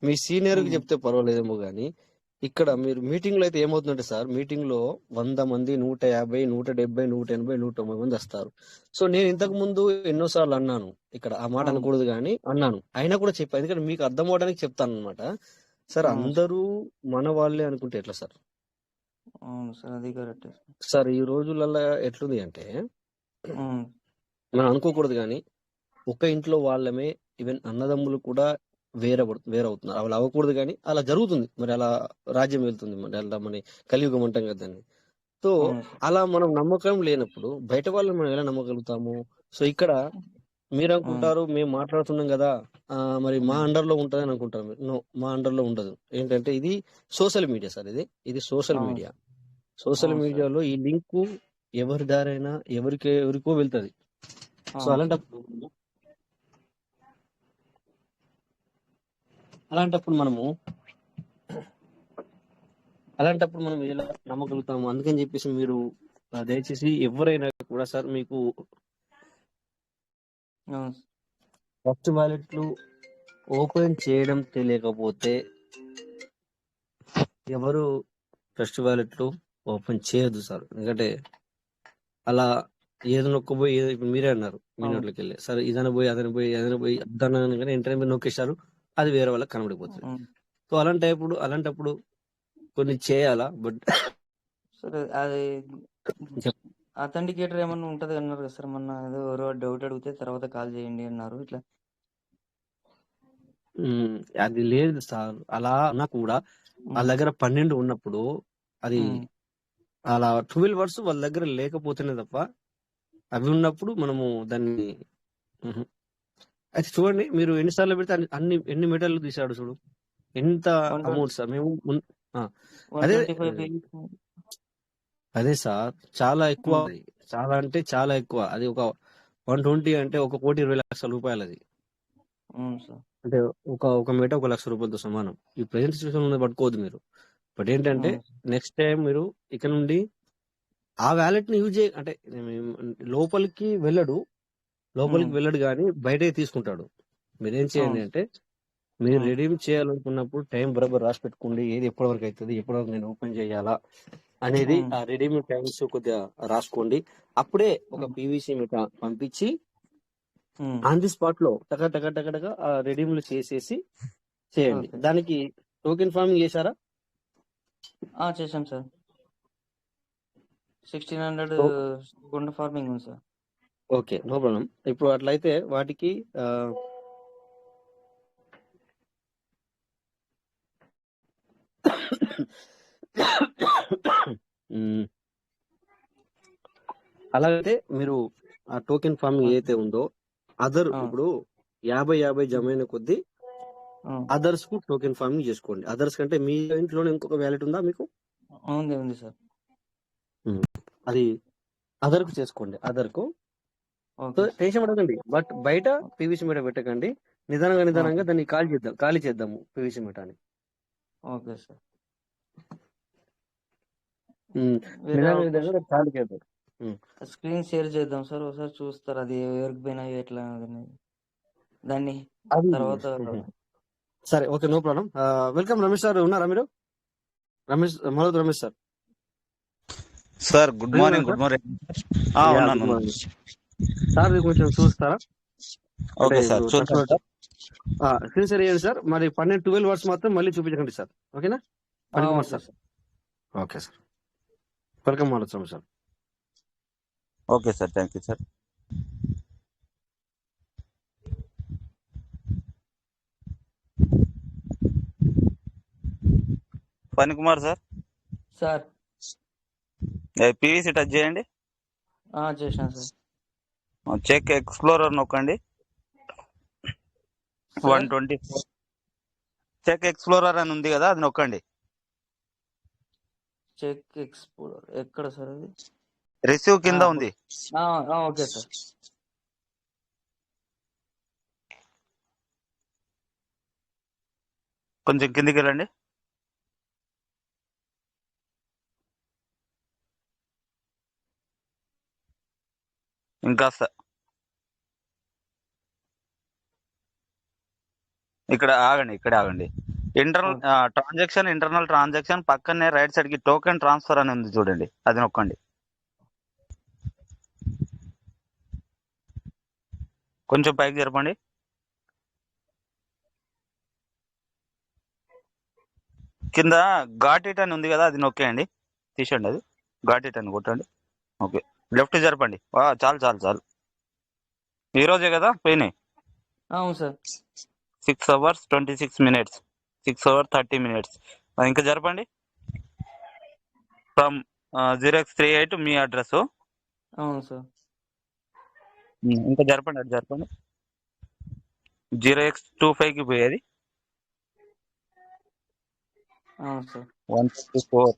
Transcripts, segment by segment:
మీ సీనియర్కి ఉమ్, చెప్తే పర్వాలేదేమో కానీ ఇక్కడ మీరు మీటింగ్లో అయితే ఏమవుతుందంటే సార్, మీటింగ్లో 100 మంది 150 170 180 190 మంది వస్తారు. సో నేను ఇంతకు ముందు ఎన్నోసార్లు అన్నాను, ఇక్కడ ఆ మాట అవును అనకూడదు కానీ అన్నాను, అయినా కూడా చెప్పాను, ఎందుకంటే మీకు అర్థం అవడానికి చెప్తాను అనమాట. సార్ అవును సార్ అందరూ మన వాళ్ళే అనుకుంటే ఎట్లా సార్? అవును సార్ అది కరెక్ట్ సార్. సార్ ఈ రోజులలో ఎట్లుంది అంటే ఉమ్, మనం అనుకోకూడదు కానీ ఒక ఇంట్లో వాళ్ళమే, ఈవెన్ అన్నదమ్ములు కూడా వేరవుతున్నారు. అలా అవ్వకూడదు కానీ అలా జరుగుతుంది. మరి అలా రాజ్యం వెళ్తుంది, మరి అలా మన కలియుగం అంటాం కదా దాన్ని. సో అవును సార్ అలా మనం నమ్మకం లేనప్పుడు బయట వాళ్ళని మనం ఎలా నమ్మగలుగుతాము? సో ఇక్కడ మీరు అవును అనుకుంటారు మేము మాట్లాడుతున్నాం కదా, మరి మా ఉమ్, అండర్ లో ఉంటుంది అని అనుకుంటారు మీరు. నో, మా అండర్ లో ఉండదు. ఏంటంటే ఇది సోషల్ మీడియా సార్, ఇది సోషల్ అవును మీడియా. సార్ సోషల్ అవును సార్ మీడియాలో ఈ లింకు ఎవరి దారైనా ఎవరికో వెళ్తది. సో అవును సార్ అలాంటప్పుడు మనము అలాంటప్పుడు మనం ఎలా నమ్మగలుగుతాము? అందుకని చెప్పేసి మీరు దయచేసి ఎవరైనా కూడా సార్, మీకు అవును సార్ ఫస్ట్ వాలెట్లు ఓపెన్ చేయడం తెలియకపోతే ఎవరు ఫస్ట్ వాలెట్లు ఓపెన్ చేయొద్దు సార్. ఎందుకంటే అలా ఏదో నొక్కబోయి ఇప్పుడు మీరే అన్నారు మీ అవును నోట్లోకి వెళ్ళి, సరే అదన పోయి అద్దన్నాను కానీ వెంటనే మీరు నొక్కేశారు, అది వేరే వాళ్ళకి కనబడిపోతుంది. అవును సో అలాంటప్పుడు కొన్ని చేయాలా? బట్ సార్ అది అథెంటికేటర్ ఏమన్నా ఉంటది అన్నారు కదా సార్, మొన్న ఏదో ఎవరో డౌట్ అడిగితే తర్వాత కాల్ చేయండి అన్నారు ఇట్లా. అది లేదు సార్. అలా ఉన్నా కూడా వాళ్ళ ఉమ్, దగ్గర 12 ఉన్నప్పుడు అది ఉమ్, అలా 12 వర్డ్స్ వాళ్ళ దగ్గర లేకపోతేనే తప్ప, అవి ఉన్నప్పుడు మనము దాన్ని మ్హూ. అయితే చూడండి, మీరు ఎన్నిసార్లు పెడితే ఎన్ని మీటర్లు తీసాడు చూడు, ఎంత అమౌంట్ సార్. మేము ఆ, అదే 125 పేజెస్. అదే సార్, చాలా ఎక్కువ ఉమ్, అది. చాలా అంటే చాలా ఎక్కువ. అది ఒక 120 అంటే 1,20,00,000 అది. అవును సార్ అంటే ఒక మీటర్ 1,00,000 రూపాయలతో సమానం. ఈ ప్రజెంట్ సిచ్యువేషన్ ఉన్నది పట్టుకోవద్దు మీరు. బట్ ఏంటంటే అవును నెక్స్ట్ టైం మీరు ఇక నుండి ఆ వ్యాలెట్ ని యూజ్ అంటే లోపలికి వెళ్ళడు ఉమ్, లోపలికి వెళ్ళడు కానీ బయటకి తీసుకుంటాడు. మీరేం చేయండి అవును అంటే, మీరు ఉమ్, రెడీమ్ చేయాలనుకున్నప్పుడు టైం బరాబర్ రాసి పెట్టుకోండి, ఏది ఎప్పటి వరకు అవుతుంది, ఎప్పటి వరకు నేను ఓపెన్ చేయాలా అనేది. ఉమ్, ఆ రెడీమ్ టైమ్స్ కొద్దిగా రాసుకోండి. అప్పుడే ఒక ఉమ్, పీవీసీ మీట పంపించి ఉమ్, ఆన్ ది స్పాట్ లో టక టక టక టక ఆ రెడీమ్లు చేసేసి చేయండి. ఓకే దానికి టోకెన్ ఫార్మింగ్ చేశారా? చేశాం సార్. 1600 గుంట ఫార్మింగ్ ఉంది సార్. Okay, no problem. ఇప్పుడు అట్లయితే వాటికి మ్, అలాగైతే మీరు ఆ టోకెన్ ఫార్మింగ్ అవును ఏదైతే ఉందో అవును ఇప్పుడు 50 ఉమ్, జమైన కొద్దీ అవును. అదర్స్ కు టోకెన్ ఫార్మింగ్ చేసుకోండి. అదర్స్ కంటే మీ ఇంట్లోనే ఇంకొక వ్యాలెట్ ఉందా మీకు? ఉంది సార్. ఉమ్. అది అదర్ కు చేసుకోండి. అదర్ కు ఓకే సార్. టెన్షన్ పడకండి, బట్ బయట పీవీసీ మీట పెట్టకండి. నిదానంగా ఓకే నిదానంగా దాన్ని ఖాళీ చేద్దాము పీవీసీ మీటని. Okay sir. వేరే నిదానంగా నిదానంగా అవకాశం దాన్ని ఖాళీ చేద్దాం. ఉమ్. స్క్రీన్ షేర్ చేద్దాం సార్, ఒకసారి చూస్తారు అది ఎవరికి పోయినా ఎట్లా అనేది. దాన్ని అది తర్వాత సరే, okay, no problem. Welcome Ramesh sir, ఉన్నారా మీరు? Ramesh sir, sir good free ఉన్నారు morning. Sir? Good morning. Yeah, ఉన్నాను గుడ్ ఉన్నాను. Morning sir. మీరు కొంచెం చూస్తారా? అంటే ఓకే సార్ ఇప్పుడు చూస్తాను సార్. స్క్రీన్ షేర్ చేయండి సార్. మరి 12 వర్డ్స్ మాత్రం మళ్ళీ చూపించకండి సార్, ఓకేనా? Phanikumar okay sir. Sir. Okay sir, welcome మాట్లాడుతున్నాం sir. Okay sir, thank you sir. Phanikumar sir, sir PVC touch చేయండి. చేసిన సార్. చెక్ ఎక్స్ప్లోరర్ నొక్కండి. సార్ 124 చెక్ ఎక్స్ప్లోరర్ అని ఉంది కదా, అది నొక్కండి. చెక్ ఎక్స్ప్లోర్ ఎక్కడ సార్ అది? రిసీవ్ కింద ఉంది. Okay sir. కొంచెం కిందికి వెళ్ళండి. ఇంకాస్త ఇక్కడ ఆగండి, ఇక్కడే ఆగండి. ఇంటర్నల్ ఇంటర్నల్ ట్రాన్సాక్షన్ పక్కనే రైట్ సైడ్ కి టోకెన్ ట్రాన్స్ఫర్ అని ఉంది చూడండి, అది నొక్కండి. కొంచెం పైకి జరపండి. కింద ఘాట్ ఇట్ అని ఉంది కదా, అది నొక్కేయండి, తీసేయండి, అది ఘాట్ ఇట్ అని కొట్టండి. ఓకే, లెఫ్ట్ జరపండి. చాలు చాలు చాలు. ఈ రోజే కదా పోయినాయి. అవును sir. 6 hours 26 minutes, 6 hours 30 minutes. ఇంకా జరపండి. ఫ్రమ్ 0x38 మీ అడ్రస్. అవును సార్. ఇంకా జరపండి, అది జరపండి. 0x25 కి పోయేది. అవును సార్. 154.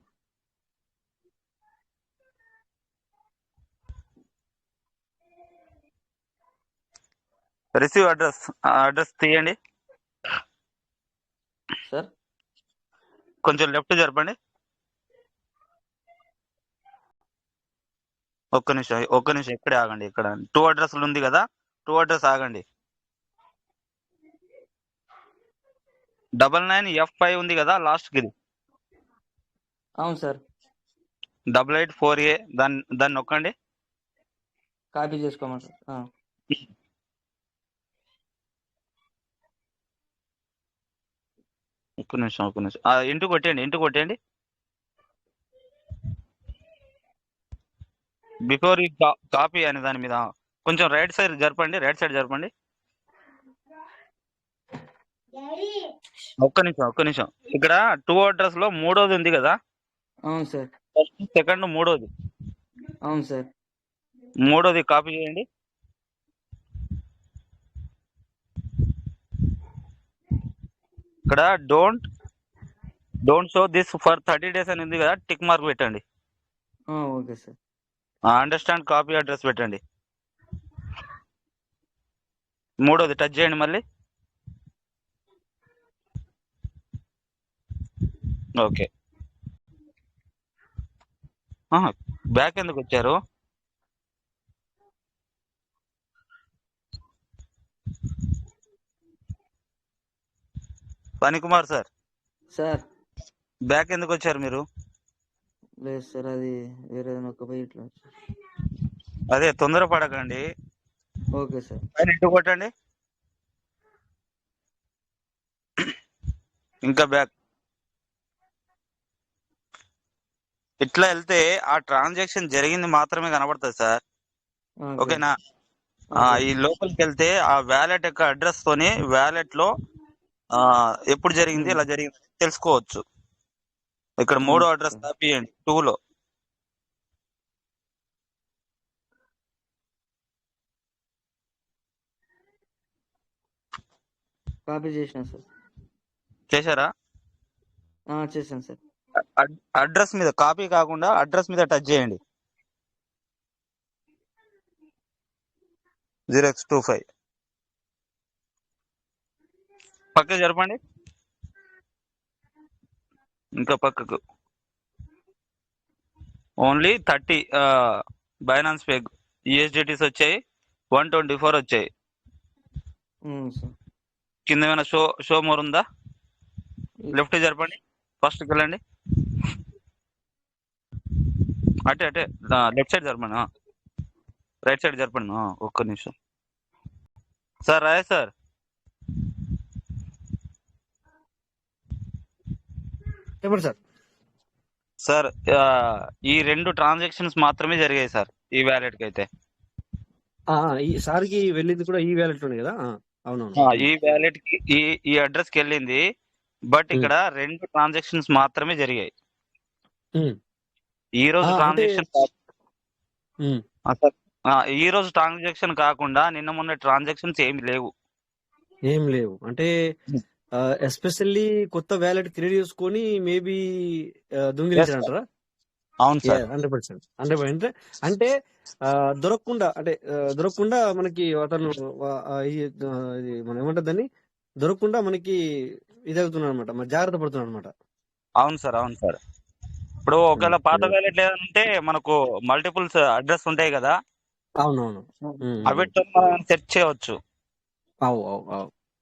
రిసీవ్ అడ్రస్ తీయండి. సార్ కొంచెం లెఫ్ట్ జరపండి. ఒక్క నిమిషం ఇక్కడే ఆగండి. ఇక్కడ 2 అడ్రస్లు ఉంది కదా, 2 అడ్రస్ ఆగండి. 99F5 ఉంది కదా లాస్ట్ కి, అవును సార్. 884A, దాన్ని నొక్కండి. కాపీ చేసుకోమంటారు. ఒక్క నిమిషం ఇంటూ కొట్టేయండి. బిఫోర్ ఈ కాపీ అనే దాని మీద కొంచెం రైట్ సైడ్ జరపండి. ఒక్క నిమిషం ఇక్కడ 2 అడ్రస్ లో మూడోది ఉంది కదా, అవును సార్. ఫస్ట్ సెకండ్ మూడోది, అవును సార్. మూడోది కాపీ చేయండి. ఇక్కడ don't show this for 30 days అని ఉంది కదా, టిక్ మార్క్ పెట్టండి. Okay sir. Understand copy address పెట్టండి. మూడోది టచ్ చేయండి మళ్ళీ. ఓకే, బ్యాక్ ఎందుకు వచ్చారు? ఫణికుమార్ సార్, సార్ బ్యాక్ ఎందుకు వచ్చారు మీరు? లేదు సార్, అది వేరే నొక్కపోయి ఇట్లా. అదే తొందరపడకండి. Okay sir. పైన ఇటు కొట్టండి, ఇంకా బ్యాక్. ఇట్లా వెళ్తే ఆ ట్రాన్సాక్షన్ జరిగింది మాత్రమే కనబడుతుంది సార్. ఓకేనా? ఈ లోపలికి వెళ్తే ఆ వ్యాలెట్ యొక్క అడ్రస్ తోని వ్యాలెట్ లో ఎప్పుడు జరిగింది, ఇలా జరిగింది తెలుసుకోవచ్చు. ఇక్కడ మూడో అడ్రస్ కాపీ చేయండి, 2 లో. కాపీ చేసిన సార్. చేశారా? చేశాను సార్. అడ్రస్ మీద కాపీ కాకుండా అడ్రస్ మీద టచ్ చేయండి. 0x25 పక్కకు జరపండి, ఇంకా పక్కకు. ఓన్లీ 30 బైనాన్స్ పేగ్ USDTs వచ్చాయి, 124 వచ్చాయి. కింద ఏమైనా షో మోర్ ఉందా? లెఫ్ట్ జరపండి, ఫస్ట్కి వెళ్ళండి, అటే లెఫ్ట్ సైడ్ జరపండి, రైట్ సైడ్ జరపండి. ఒక్క నిమిషం సార్. రాయ్ సార్, చెప్పండి సార్. సార్ ఈ 2 ట్రాన్సాక్షన్స్ మాత్రమే జరిగాయి సార్ ఈ వ్యాలెట్ కి అయితే. ఈ సార్కి వెళ్ళింది కూడా ఈ వ్యాలెట్ లోనే కదా? అవునవును. ఈ వ్యాలెట్ కి ఈ అడ్రస్ కి వెళ్ళింది, బట్ ఇక్కడ 2 ట్రాన్సాక్షన్స్ మాత్రమే జరిగాయి. ఈ రోజు ట్రాన్సాక్షన్ ఈ రోజు ట్రాన్సాక్షన్ కాకుండా నిన్న మొన్న ట్రాన్సాక్షన్స్ ఏం లేవు. అంటే ఎస్పెషల్లీ కొత్త వ్యాలెట్ క్రియేట్ చేసుకొని మేబీ దొంగిలించారంటారా? అవును సార్, 100%. అంటే దొరకకుండా మనకి అతను ఇది మనం ఏమంటారు దాన్ని, దొరకకుండా మనకి ఇది అవుతున్నాడు అనమాట, మరి జాగ్రత్త పడుతున్నాడు అనమాట. అవును సార్. ఇప్పుడు ఒకవేళ పాత వ్యాలెట్ లేదంటే మనకు మల్టిపుల్స్ అడ్రస్ ఉంటాయి కదా, అవునవును, అవిటితో మనం సెర్చ్ చేయవచ్చు.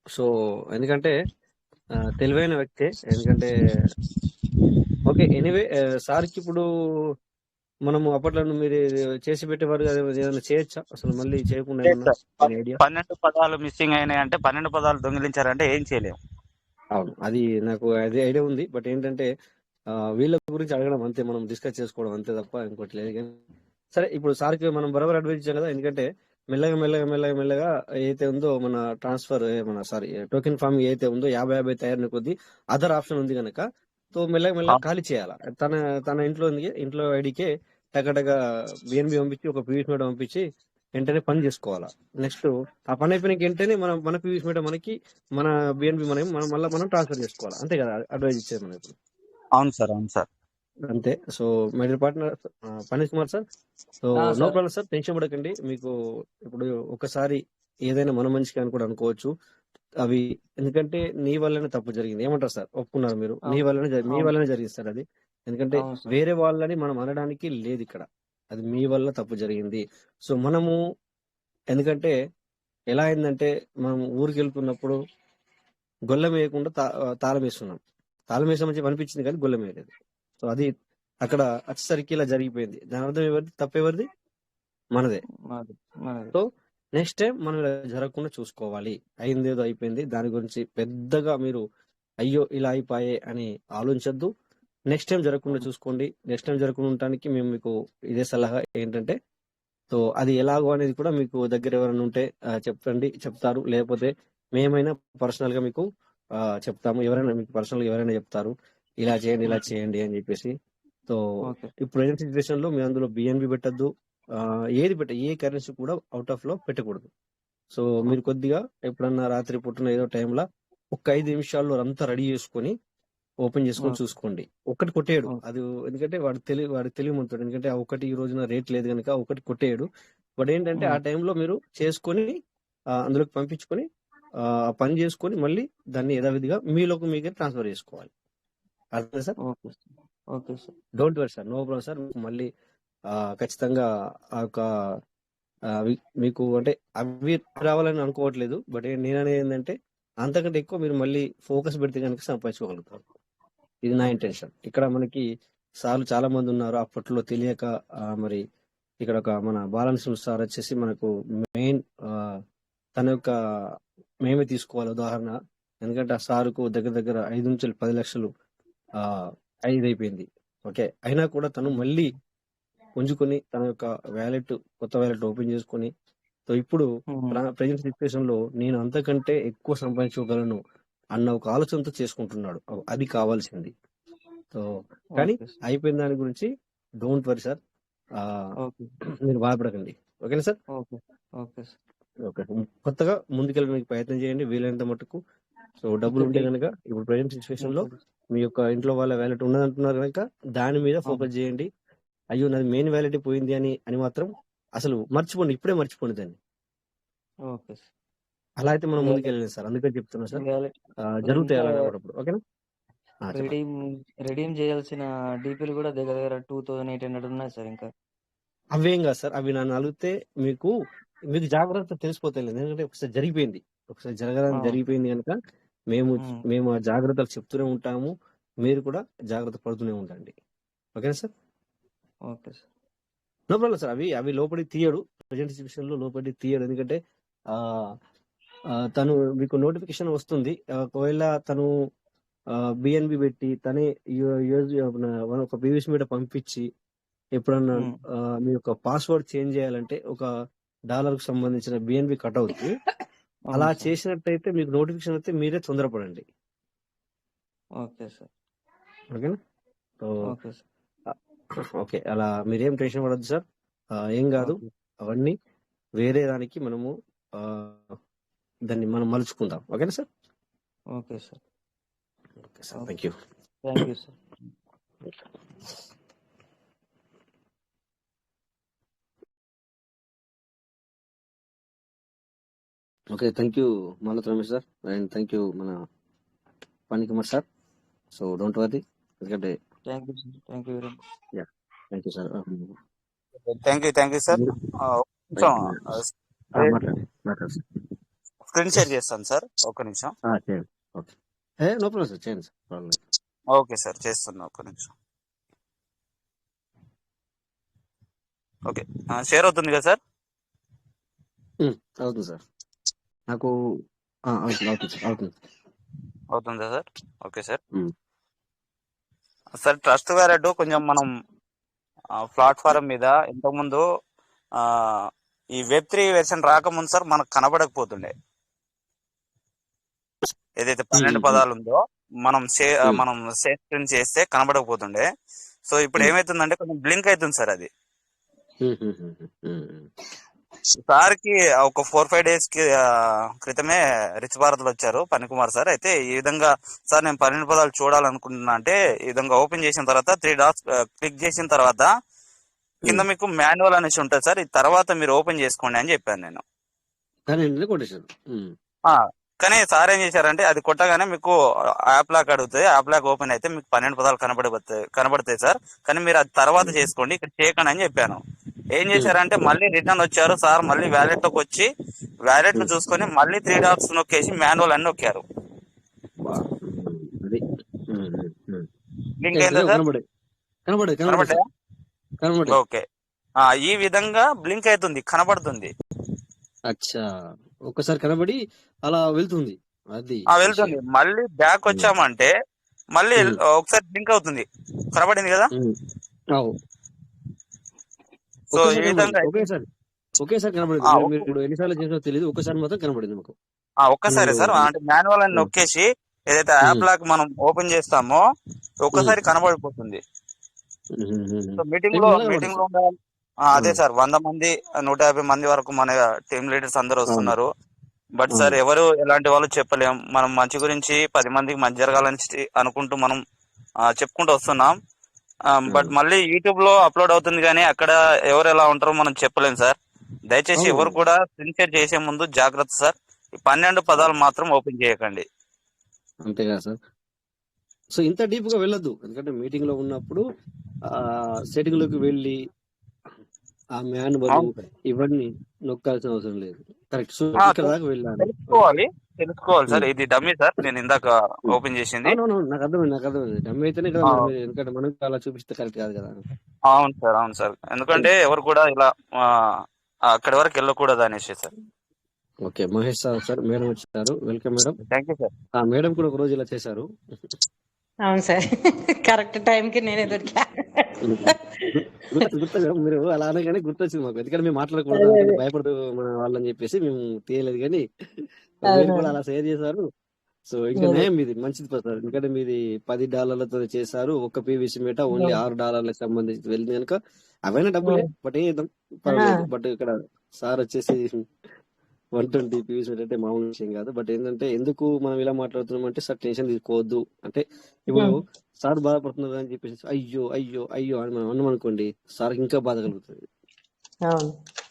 సో ఎందుకంటే తెలివైన వ్యక్తే. ఎందుకంటే ఓకే. ఎనీవే సార్‌కి ఇప్పుడు మనము అప్పట్లో మీరు చేసి పెట్టేవారు కదా! ఏదైనా చేయొచ్చా? అసలు మళ్ళీ చేయకుండా లేదు ఏమన్నా? సార్. Any idea? 12 పదాలు మిస్సింగ్ అయినాయి అంటే 12 పదాలు దొంగిలించారంటే ఏం చేయలేము. అవును. అది నాకు అది ఐడియా ఉంది. బట్ ఏంటంటే వీళ్ళ గురించి అడగడం అంతే. మనం డిస్కస్ చేసుకోవడం అంతే తప్ప ఇంకోటి లేదు గానీ సరే ఇప్పుడు సార్‌కి మనం బరాబర్ అడ్వైస్ ఇచ్చాం కదా! ఎందుకంటే మెల్లగా ఏదైతే ఉందో మన ట్రాన్స్‌ఫర్ మన సారీ టోకెన్ ఫార్మ్ ఏదైతే ఉందో 50 తయారైన కొద్దీ అదర్ ఆప్షన్ ఉంది గనక సో మెల్లగా అవును. ఖాళీ చేయాల. తన తన ఇంట్లో ఐడీకే టక బీఎన్‌బీ పంపించి ఒక పీవీస్ మీటర్ పంపించి వెంటనే పని చేసుకోవాలా. నెక్స్ట్ ఆ పని అయిపోయినాక వెంటనే మన పీవీస్ మీటర్ మనకి మన బీఎన్‌బీ మనం ట్రాన్స్‌ఫర్ చేసుకోవాలా. అంతే కదా! అడ్వైస్ ఇచ్చేది మనం ఇప్పుడు. అవును సార్. అవును సార్. అంతే. So my dear partner Phanish Kumar sir. So no sir. Problem sir. Tension పడకండి. మీకు ఇప్పుడు ఒకసారి ఏదైనా మన మంచికే అని కూడా అనుకోవచ్చు. అవి ఎందుకంటే నీ వల్లనే తప్పు జరిగింది. ఏమంటారు సార్? ఒప్పుకున్నారు మీరు. మీ అవును. అవును. వల్లనే జరిగింది సార్ అది. ఎందుకంటే అవును సార్. వేరే వాళ్ళని మనం అనడానికి లేదిక్కడ. అది మీ వల్ల తప్పు జరిగింది. సో మనము ఎందుకంటే ఎలా అయిందంటే మనం ఊరికెళ్తున్నప్పుడు గొల్లెం వేయకుండా తాళం వేస్తున్నాం. తాళం వేసామని చెప్పి అనిపించింది కానీ గొల్లెం వేయలేదు. సో అది అక్కడ వచ్చేసరికి ఇలా జరిగిపోయింది. దాని అర్థం ఎవరిది? తప్పెవరిది? మనదే. మాది. మాది. సో నెక్స్ట్ టైం మనం ఇలా జరగకుండా చూసుకోవాలి. అయిందేదో అయిపోయింది. దాని గురించి పెద్దగా మీరు అయ్యో! ఇలా అయిపాయే అని ఆలోచించొద్దు. నెక్స్ట్ టైం జరగకుండా చూసుకోండి. నెక్స్ట్ టైం జరగకుండా ఉండటానికి మేము మీకు ఇదే సలహా ఏంటంటే సో అది ఎలాగో అనేది కూడా మీకు దగ్గర ఎవరైనా ఉంటే చెప్తారు. లేకపోతే మేమైనా పర్సనల్‌గా మీకు చెప్తాము. ఎవరైనా మీకు పర్సనల్‌గా ఎవరైనా చెప్తారు. ఇలా చేయండి, ఇలా ఓకే. చేయండి అని చెప్పేసి. So okay. ఇప్పుడు ప్రెజెంట్ సిట్యుయేషన్‌లో మీరు అందులో బీఎన్‌బీ పెట్టొద్దు. ఏ కరెన్సీ కూడా ఔట్ ఆఫ్‌లో పెట్టకూడదు. సో మీరు ఓకే. కొద్దిగా ఎప్పుడన్నా రాత్రి పూటన ఏదో టైంలో ఒక 5 నిమిషాల్లో అదంతా రెడీ చేసుకొని ఓపెన్ చేసుకొని ఓకే. చూసుకోండి. ఒక్కటి కొట్టేయడు. ఓకే. అది ఎందుకంటే వాడు తెలివిమంతుడు. ఎందుకంటే ఆ ఒక్కటి ఈ రోజున రేట్ లేదు గనుక ఒకటి కొట్టేయడు. వాడేంటంటే ఆ హ్మ్. టైంలో మీరు చేసుకొని అందులోకి పంపించుకొని ఆ పని చేసుకొని మళ్ళీ దాన్ని యథావిధిగా మీకే ట్రాన్స్‌ఫర్ చేసుకోవాలి. అర్థమైందా sir? Okay sir. Okay sir. Don't worry sir. No problem sir. మళ్ళీ ఖచ్చితంగా ఆ యొక్క మీకు అంటే అవి రావాలని అనుకోవట్లేదు. బట్ నేననేది ఏందంటే అంతకంటే ఎక్కువ మీరు మళ్ళీ ఫోకస్ పెడితే గనుక సంపాదించుకోగలుగుతారు. ఇది నా ఇంటెన్షన్. ఇక్కడ మనకి సార్లు చాలా మంది ఉన్నారు. అప్పట్లో తెలియక మరి ఇక్కడ ఒక మన బాలనరసింహ సార్ వచ్చేసి మనకు మెయిన్ తన యొక్క మేమే తీసుకోవాలి ఉదాహరణ. ఎందుకంటే ఆ సార్‌కు దగ్గర 5-10 లక్షలు అయిపోయింది. ఓకే. అయినా కూడా తను మళ్ళీ పుంజుకొని తన యొక్క కొత్త వాలెట్ ఓపెన్ చేసుకొని సో ఇప్పుడు హ్మ్. ప్రెజెంట్ సిట్యుయేషన్‌లో నేను అంతకంటే ఎక్కువ సంపాదించుకోగలను అన్న ఒక ఆలోచనతో చేసుకుంటున్నాడు. అది కావాల్సింది. సో కానీ ఓకే సార్. అయిపోయిన దాని గురించి డోంట్ వరీ సార్. ఆహ్, ఓకే. మీరు బాధపడకండి. ఓకేనా sir? Okay. Okay sir. Okay. కొత్తగా ముందుకెళ్ళడానికి ప్రయత్నం చేయండి వీలైనంత మట్టుకు. సో ఇంకా డబ్బులుంటే గనక ఇప్పుడు ప్రెజెంట్ సిట్యుయేషన్‌లో ఇంకోటి మీ యొక్క ఇంట్లో వాళ్ళ వాలెట్ ఉన్నదంటున్నారు గనక దాని మీద అవును. ఫోకస్ చేయండి. అయ్యో! నాది మెయిన్ వాలెటే పోయింది అని మాత్రం అసలు మర్చిపోండి. ఇప్పుడే మర్చిపోండి దాన్ని. Okay sir. అలా అయితే మనం వ్యాలెట్ ముందుకెళ్ళలేం సార్. అందుకని చెప్తున్నా సార్. వ్యాలెట్ జరుగుతాయి ఇంకా అలానే అప్పుడప్పుడు. ఓకేనా? చెప్పండి. రెడీమ్ రెడీమ్ చేయాల్సిన డీపీలు కూడా దగ్గర 2800 ఉన్నాయి సార్ ఇంకా. అవేం గాదు సార్. అవి నన్ను అడిగితే మీకు జాగ్రత్త తెలిసిపోతాయిలెండి. ఎందుకంటే ఒకసారి జరిగిపోయింది. ఒకసారి అవును. జరిగిపోయింది గనక మేము హ్మ్. మేము ఆ జాగ్రత్తలు చెప్తూనే ఉంటాము. మీరు కూడా జాగ్రత్త పడుతూనే ఉండండి. ఓకేనా sir? Okay sir. No problem sir. అవి లోపలికి తీయడు. ప్రెజెంట్ సిట్యుయేషన్‌లో లోపలికి తీయడు. ఎందుకంటే ఆహ్, తను మీకు నోటిఫికేషన్ వస్తుంది. ఒకవేళ తను బీఎన్‌బీ పెట్టి తనే యూఎస్ ఒక పీవీసీ మీద పంపించి ఎప్పుడన్నా హ్మ్. మీ యొక్క పాస్వర్డ్ చేంజ్ చేయాలంటే ఒక డాలర్‌కి సంబంధించిన బీఎన్‌బీ కట్ అవుద్ది. అలా అవును సార్. చేసినట్టయితే మీకు నోటిఫికేషన్ వస్తే మీరే తొందరపడండి. Okay sir. ఓకేనా? So, okay sir. ఓకే. అలా మీరేం టెన్షన్ పడొద్దు సార్. ఏం గాదు. ఓకే. అవన్నీ వేరే దానికి మనము దాన్ని మనం మలుచుకుందాం. ఓకేనా sir? Okay sir. Okay sir. Okay. Thank you. Thank you sir. Okay. Thank you Malathi Ramesh sir. And thank you మన Phanikumar sir. So, don't worry. ఎందుకంటే thank you sir. Thank you very much. Yeah! Thank you sir. Thank you sir. Right. కొంచెం మాట్లాడండి. మాట్లాడండి sir. Screen share చేస్తాను sir. ఒక్క నిమిషం. చేయండి. Okay. No problem sir, చేయండి సార్, ప్రాబ్లం. ఓకే సార్, చేస్తున్నా, ఒక్క నిమిషం. ఓకే, షేర్ అవుతుంది కదా సార్? అవుతుంది సార్, నాకు అవుతుంది సార్, అవుతుంది. అవుతుందా sir? Okay sir. Um. Sir trust wallet కొంచెం మనం ప్లాట్ఫారం మీద ఇంతకుముందు ఆ, ఈ Web3 వెర్షన్ రాకముందు సార్ మనకు కనబడకపోతుండే. ఏదైతే 12 పదాలు ఉందో మనం మనం షేర్ చేస్తే కనబడకపోతుండే. సో ఇప్పుడు ఏమైతుందంటే కొంచెం బ్లింక్ అవుతుంది సార్ అది. సార్కి ఒక 4-5 డేస్ క్రితమే రిచ్ భారత్ లో వచ్చారు పనికుమార్ సార్. అయితే ఈ విధంగా సార్ నేను 12 పదాలు చూడాలనుకుంటున్నా అంటే ఈ విధంగా ఓపెన్ చేసిన తర్వాత 3 డాట్స్ క్లిక్ చేసిన తర్వాత కింద మీకు మాన్యువల్ అనేసి ఉంటుంది సార్. ఈ తర్వాత మీరు ఓపెన్ చేసుకోండి అని చెప్పాను నేను. కానీ సార్ ఏం చేశారంటే అది కొట్టగానే మీకు యాప్ లాక్ అడుగుతుంది. యాప్ లాక్ ఓపెన్ అయితే మీకు 12 పదాలు కనబడతాయి సార్. కానీ మీరు అది తర్వాత చేసుకోండి, ఇక్కడ చేయకండి అని చెప్పాను. ఏం చేశారంటే మళ్ళీ రిటర్న్ వచ్చారు సార్. మళ్ళీ వ్యాలెట్ లోకి వచ్చి వ్యాలెట్ ను చూసుకొని మళ్ళీ 3 డాట్స్ నొక్కేసి మాన్యువల్ అని నొక్కారు. లింక్ అయిందా సార్? కనబడ్డా? ఓకే, ఈ విధంగా బ్లింక్ అవుతుంది, కనబడుతుంది. అచ్చా, ఒక్కసారి కనబడి అలా వెళ్తుంది, అది వెళ్తుంది. మళ్ళీ బ్యాక్ వచ్చామంటే మళ్ళీ ఒకసారి బ్లింక్ అవుతుంది, కనబడింది కదా. సో ఈ విధంగా ఒకేసారి కనబడింది. మీరు ఎన్నిసార్లు చేసినా తెలియదు, ఒకసారి మాత్రం కనబడింది మాకు. ఒక్కసారి సార్, అంటే మాన్యువల్ అని నొక్కేసి ఏదైతే యాప్ లాక్ మనం ఓపెన్ చేస్తామో ఒక్కసారి కనబడిపోతుంది. సో మీటింగ్ లో అదే సార్ 100 మంది 150 మంది వరకు మన టీమ్ లీడర్స్ అందరూ వస్తున్నారు. బట్ సార్ ఎవరు ఎలాంటి వాళ్ళు చెప్పలేం. మనం మంచి గురించి 10 మందికి మంచి జరగాలని అనుకుంటూ మనం చెప్పుకుంటూ వస్తున్నాం. బట్ మళ్ళీ యూట్యూబ్ లో అప్లోడ్ అవుతుంది కానీ అక్కడ ఎవరు ఎలా ఉంటారో మనం చెప్పలేం సార్. దయచేసి ఎవరు కూడా సిన్సియర్ చేసే ముందు జాగ్రత్త సార్. 12 పదాలు మాత్రం ఓపెన్ చేయకండి. అంతేగా సార్. సో ఇంత డీప్ గా వెళ్ళొద్దు, ఎందుకంటే మీటింగ్ లో ఉన్నప్పుడు సెట్టింగ్ లోకి వెళ్ళి ఆ మాన్యువల్ ఇవన్నీ నొక్కాల్సిన అవసరం లేదు. కరెక్ట్. సో ఇక్కడ దాకా వెళ్ళాలి, తెలుసుకోవాలి సార్. ఇది డమ్మీ సార్, నేను ఇందాక ఓపెన్ చేసింది. నాకు అర్థమైంది డమ్మీ అయితేనే కదా, ఎందుకంటే మనకు అలా చూపిస్తే కరెక్ట్ కాదు కదా. అవును సార్, ఎందుకంటే ఎవరు కూడా ఇలా అక్కడి వరకు వెళ్ళకూడదు అనేసి sir. Okay, Mahesh sir madam వచ్చారు, welcome madam. Thank you sir. Madam కూడా ఒక రోజు ఇలా చేశారు. అవును సార్, కరెక్ట్ టైం కి నేనే దొరికా. గుర్తు మీరు అలా అనగానే గుర్తొచ్చింది మాకు, ఎందుకంటే మేము మాట్లాడకూడదు భయపడదు మన వాళ్ళని చెప్పేసి మేము తీయలేదు, కానీ మీరు కూడా అలా షేర్ చేశారు. సో ఇంకా నేమ్ ఇది మంచిది సార్, ఎందుకంటే మీది $10 చేశారు. ఒక్క పీవీసీ మీట ఓన్లీ $6 సంబంధించి వెళ్ళింది కనుక అవైనా డబ్బులే, బట్ ఏం పర్వాలేదు. బట్ ఇక్కడ సార్ వచ్చేసి 120 పీవీసీ మీట అంటే మామూలు విషయం కాదు. బట్ ఏంటంటే ఎందుకు మనం ఇలా మాట్లాడుతున్నాం అంటే సార్ టెన్షన్ తీసుకోవద్దు, అంటే ఇప్పుడు సార్ బాధపడుతున్నారు అని చెప్పేసి అయ్యో అయ్యో అయ్యో అని మనం అన్నాం అనుకోండి, సార్ ఇంకా బాధ కలుగుతుంది.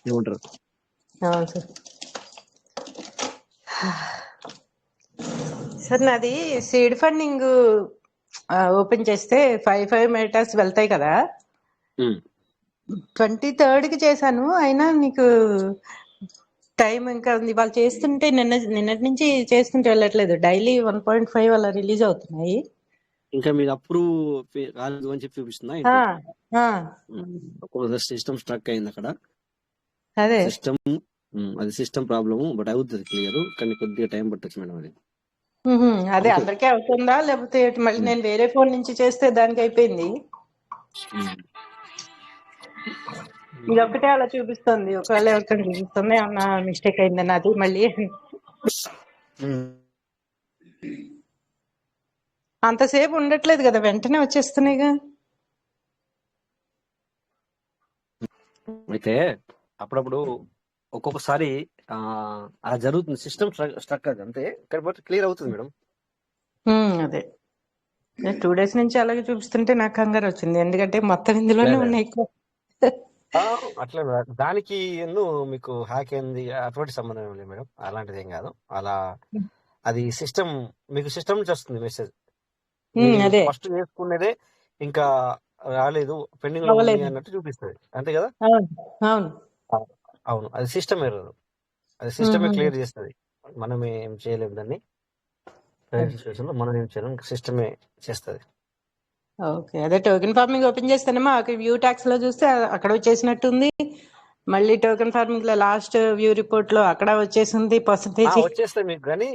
ఏమంటారు? సార్ నాది సీడ్ ఫండింగ్ ఓపెన్ చేస్తే 5 మీటర్స్ వెళ్తాయి కదా. 23rd కి చేశాను, అయినా నీకు టైం ఇంకా ఉంది. వాళ్ళు చేస్తుంటే నిన్నటి నుంచి చేస్తుంటే వెళ్ళట్లేదు. డైలీ 1.5 అలా రిలీజ్ అవుతున్నాయి. ఇంకా మీరు అప్రూవ్ కాలేదు అని చెప్పి చూపిస్తుందా? సిస్టమ్ స్ట్రక్ అయింది అక్కడ. అదే అది సిస్టమ్ ప్రాబ్లమ్, బట్ అవుతుంది క్లియర్, కానీ కొద్దిగా టైం పట్టొచ్చు మేడం. అది అదే అందరికీ అవుతుందా లేకపోతే మళ్ళీ నేను వేరే ఫోన్ నుంచి చేస్తే దానికి అయిపోయింది. ఇది ఒక్కటే అలా చూపిస్తుంది. ఒకవేళ ఎవరికైనా చూపిస్తుంది ఏమన్నా మిస్టేక్ అయిందని అది మళ్ళీ అంతసేపు ఉండట్లేదు కదా, వెంటనే వచ్చేస్తున్నాయిగా. అయితే అప్పుడప్పుడు ఒక్కొక్కసారి అలా జరుగుతుంది, సిస్టమ్ స్ట్రక్ అది అంతే, కాబట్టి క్లియర్ అవుతుంది మేడం. అదే 2 days నుంచి అలాగే చూపిస్తుంటే నాకు కంగారు వచ్చింది, ఎందుకంటే మొత్తం ఇందులోనే ఉన్నాయి ఎక్కువ. అట్లా దానికి మీకు హ్యాక్ అయింది అటువంటి సంబంధం ఏం లేదు మేడం, అలాంటిది ఏం కాదు. అలా అది సిస్టమ్, మీకు సిస్టమ్ నుంచి వస్తుంది మెసేజ్, ఫస్ట్ చేసుకునేదే ఇంకా రాలేదు, పెండింగ్ లో ఉంది అన్నట్టు చూపిస్తుంది, అంతే కదా. అవును, అది సిస్టమ్ ఎర్రర్, అది సిస్టమే క్లియర్ చేస్తుంది, మనం ఏం చేయలేము దాన్ని. సిచ్యువేషన్లో మనం ఏం చేయడం సిస్టమే చేస్తుంది. ఓకే, అదే టోకెన్ ఫార్మింగ్ ఓపెన్ చేస్తేనేమో అక్కడ వ్యూ ట్యాక్స్ లో చూస్తే అక్కడ వచ్చేసినట్టుంది. మళ్ళీ టోకెన్ ఫార్మింగ్ లో లాస్ట్ వ్యూ రిపోర్ట్ లో అక్కడ వచ్చేసింది పర్సంటేజ్. వచ్చేస్తే మీకు, కానీ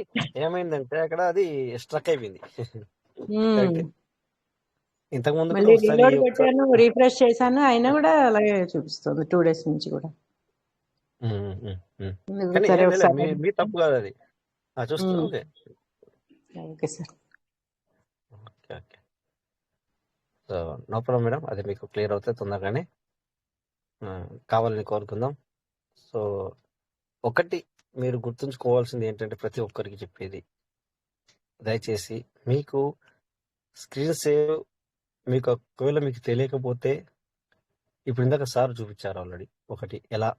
ఏమైందంటే అక్కడ అది స్ట్రక్ అయిపోయింది. కరెక్ట్. ఇంతకు ముందు కూడా మళ్ళీ ఒకసారి రీలోడ్ కొట్టాను, రిఫ్రెష్ చేశాను, అయినా కూడా అలాగే చూపిస్తుంది 2 days నుంచి కూడా. కానీ సరే ఏం లేదు, ఒకసారి. మీ తప్పు కాదు అది. చూస్తా. Okay okay sir. Okay okay. So no problem madam, అది మీకు క్లియర్ అవుతుంది తొందరగానే. కావాలని కోరుకుందాం. సో ఒకటి మీరు గుర్తుంచుకోవాల్సింది ఏంటంటే, ప్రతి ఒక్కరికి చెప్పేది, దయచేసి మీకు స్క్రీన్ సేవ్ మీకు ఒకవేళ మీకు తెలియకపోతే, ఇప్పుడు ఇందాక సార్ చూపించారు ఆల్రెడీ ఒకటి ఎలా,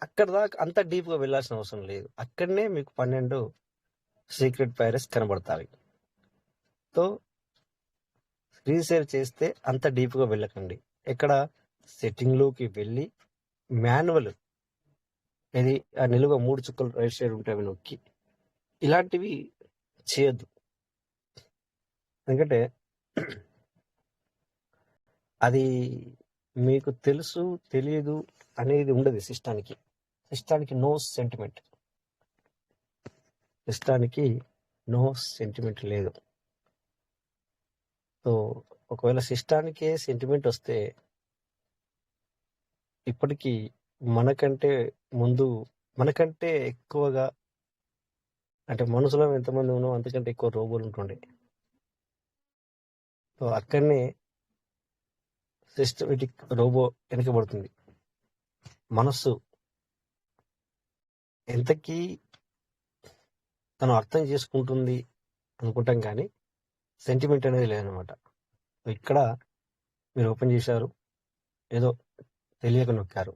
అక్కడ దాకా అంత డీప్గా వెళ్ళాల్సిన అవసరం లేదు. అక్కడనే మీకు 12 సీక్రెట్ ప్యారెస్ కనబడతాయి. సో స్క్రీన్ సేవ్ చేస్తే అంత డీప్గా వెళ్ళకండి. ఎక్కడ సెట్టింగ్లోకి వెళ్ళి మాన్యువల్ ఇది ఆ నిలువ 3 చుక్కలు రైట్ సైడ్ ఉంటే అవి నొక్కి ఇలాంటివి చేయొద్దు. ఎందుకంటే అది మీకు తెలుసు తెలియదు అనేది ఉండదు. సిస్టానికి నో సెంటిమెంట్, లేదు. సో ఒకవేళ సిస్టానికే సెంటిమెంట్ వస్తే, ఇప్పటికీ మనకంటే ముందు, మనకంటే ఎక్కువగా, అంటే మనుషులం ఎంతమంది ఉన్నాం అంతకంటే ఎక్కువ రోబోలు ఉంటుండే. సో అక్కడనే సిస్టమేటిక్ రోబో వెనకబడుతుంది. మనస్సు ఎంతకీ తను అర్థం చేసుకుంటుంది అనుకుంటాం, కానీ సెంటిమెంట్ అనేది లేదనమాట. ఇక్కడ మీరు ఓపెన్ చేశారు, ఏదో తెలియక నొక్కారు.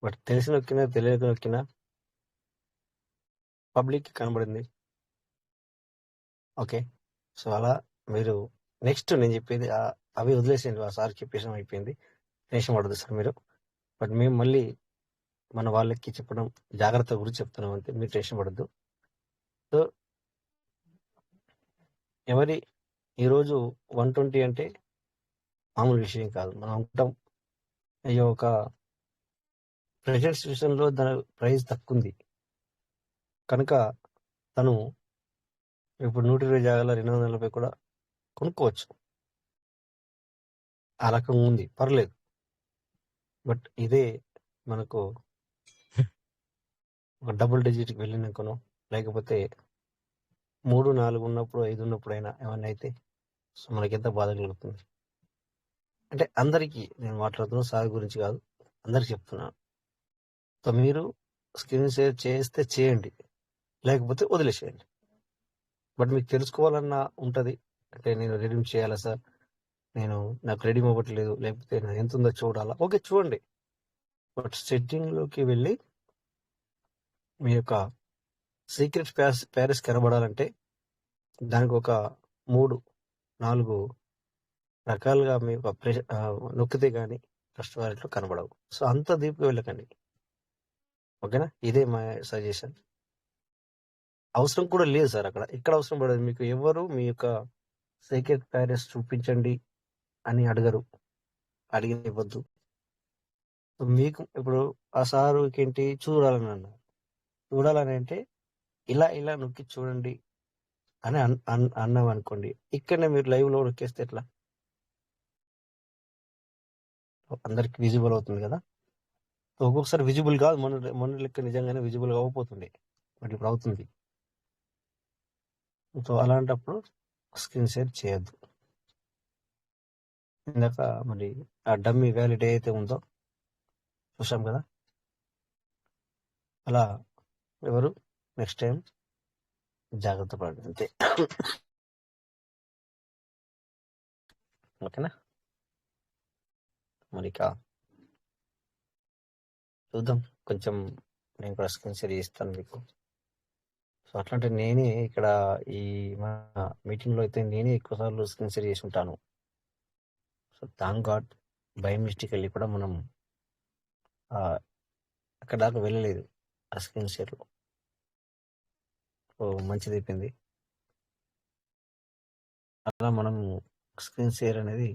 బట్ తెలిసి నొక్కినా తెలియక నొక్కినా పబ్లిక్ కనబడింది. ఓకే. సో అలా మీరు నెక్స్ట్ నేను చెప్పేది అవి వదిలేసేయండి. ఆ సార్ చెప్పేసాం, అయిపోయింది. టెన్షన్ పడదు సార్ మీరు. బట్ మేము మళ్ళీ మన వాళ్ళకి చెప్పడం జాగ్రత్త గురించి చెప్తున్నాం అంతే, మీరు టెన్షన్ పడద్దు. సో ఎవరి ఈరోజు 120 అంటే మామూలు విషయం కాదు. మనం అనుకుంటాం అయ్యో ఒక ప్రెజెంట్ సిచ్యువేషన్లో దాని ప్రైస్ తక్కువ ఉంది కనుక తను ఇప్పుడు 120 జాగాల 240 కూడా కొనుక్కోవచ్చు, ఆ రకంగా ఉంది, పర్లేదు. బట్ ఇదే మనకు ఒక డబుల్ డిజిట్కి వెళ్ళినాకనో, లేకపోతే 3, 4 ఉన్నప్పుడు, 5 ఉన్నప్పుడు అయినా ఏమన్నా అయితే సో మనకి ఎంత బాధ కలుగుతుంది. అంటే అందరికీ నేను మాట్లాడుతున్నా, సార్ గురించి కాదు, అందరికి చెప్తున్నాను. సో మీరు స్క్రీన్ సేవ్ చేస్తే చేయండి, లేకపోతే వదిలేసేయండి. బట్ మీకు తెలుసుకోవాలన్న ఉంటుంది, అంటే నేను రెడీమ్ చేయాలా సార్, నాకు రెడీమ్ అవ్వట్లేదు, లేకపోతే నాకు ఎంత ఉందో చూడాలా. ఓకే చూడండి. బట్ సెట్టింగ్లోకి వెళ్ళి మీ యొక్క సీక్రెట్ ప్యారెస్ కనబడాలంటే దానికి ఒక 3-4 రకాలుగా మీ యొక్క నొక్కితే కానీ ఫస్ట్ వారిట్లో కనబడవు. సో అంత డీప్గా వెళ్ళకండి, ఓకేనా. ఇదే మా సజెషన్. అవసరం కూడా లేదు సార్ అక్కడ, ఇక్కడ అవసరం పడదు మీకు. ఎవరు మీ యొక్క సీక్రెట్ ప్యారెస్ చూపించండి అని అడగరు, అడిగిన ఇవ్వద్దు. మీకు ఇప్పుడు ఆ సారుకి ఏంటి చూడాలని అన్నారు, చూడాలని అంటే ఇలా నొక్కి చూడండి అని అన్నాం అనుకోండి, ఇక్కడనే మీరు లైవ్లో నొక్కేస్తే ఎట్లా అందరికి విజిబుల్ అవుతుంది కదా. ఒక్కొక్కసారి విజిబుల్ కాదు, మొన్న లెక్క నిజంగానే విజిబుల్ అవ్వబోతుంది, బట్ ఇప్పుడు అవుతుంది. సో అలాంటప్పుడు స్క్రీన్ షేర్ చేయొద్దు. ఇందాక మరి ఆ డమ్మీ వ్యాలిడ్ ఏదైతే ఉందో చూసాం కదా, అలా ఎవరు నెక్స్ట్ టైం జాగ్రత్త పడండి అంతే. ఓకేనా. మరి చూద్దాం, కొంచెం నేను కూడా స్క్రీన్ షేర్ చేస్తాను మీకు. సో అట్లాంటి నేనే ఇక్కడ ఈ మా మీటింగ్లో అయితే నేనే ఎక్కువసార్లు స్క్రీన్ షేర్ చేసి ఉంటాను. So thank God by mistake వెళ్ళి కూడా మనం అక్కడ దాకా వెళ్ళలేదు ఆ స్క్రీన్ షేర్లో. సో మంచిది అయిపోయింది. అలా మనం స్క్రీన్ షేర్ అనేది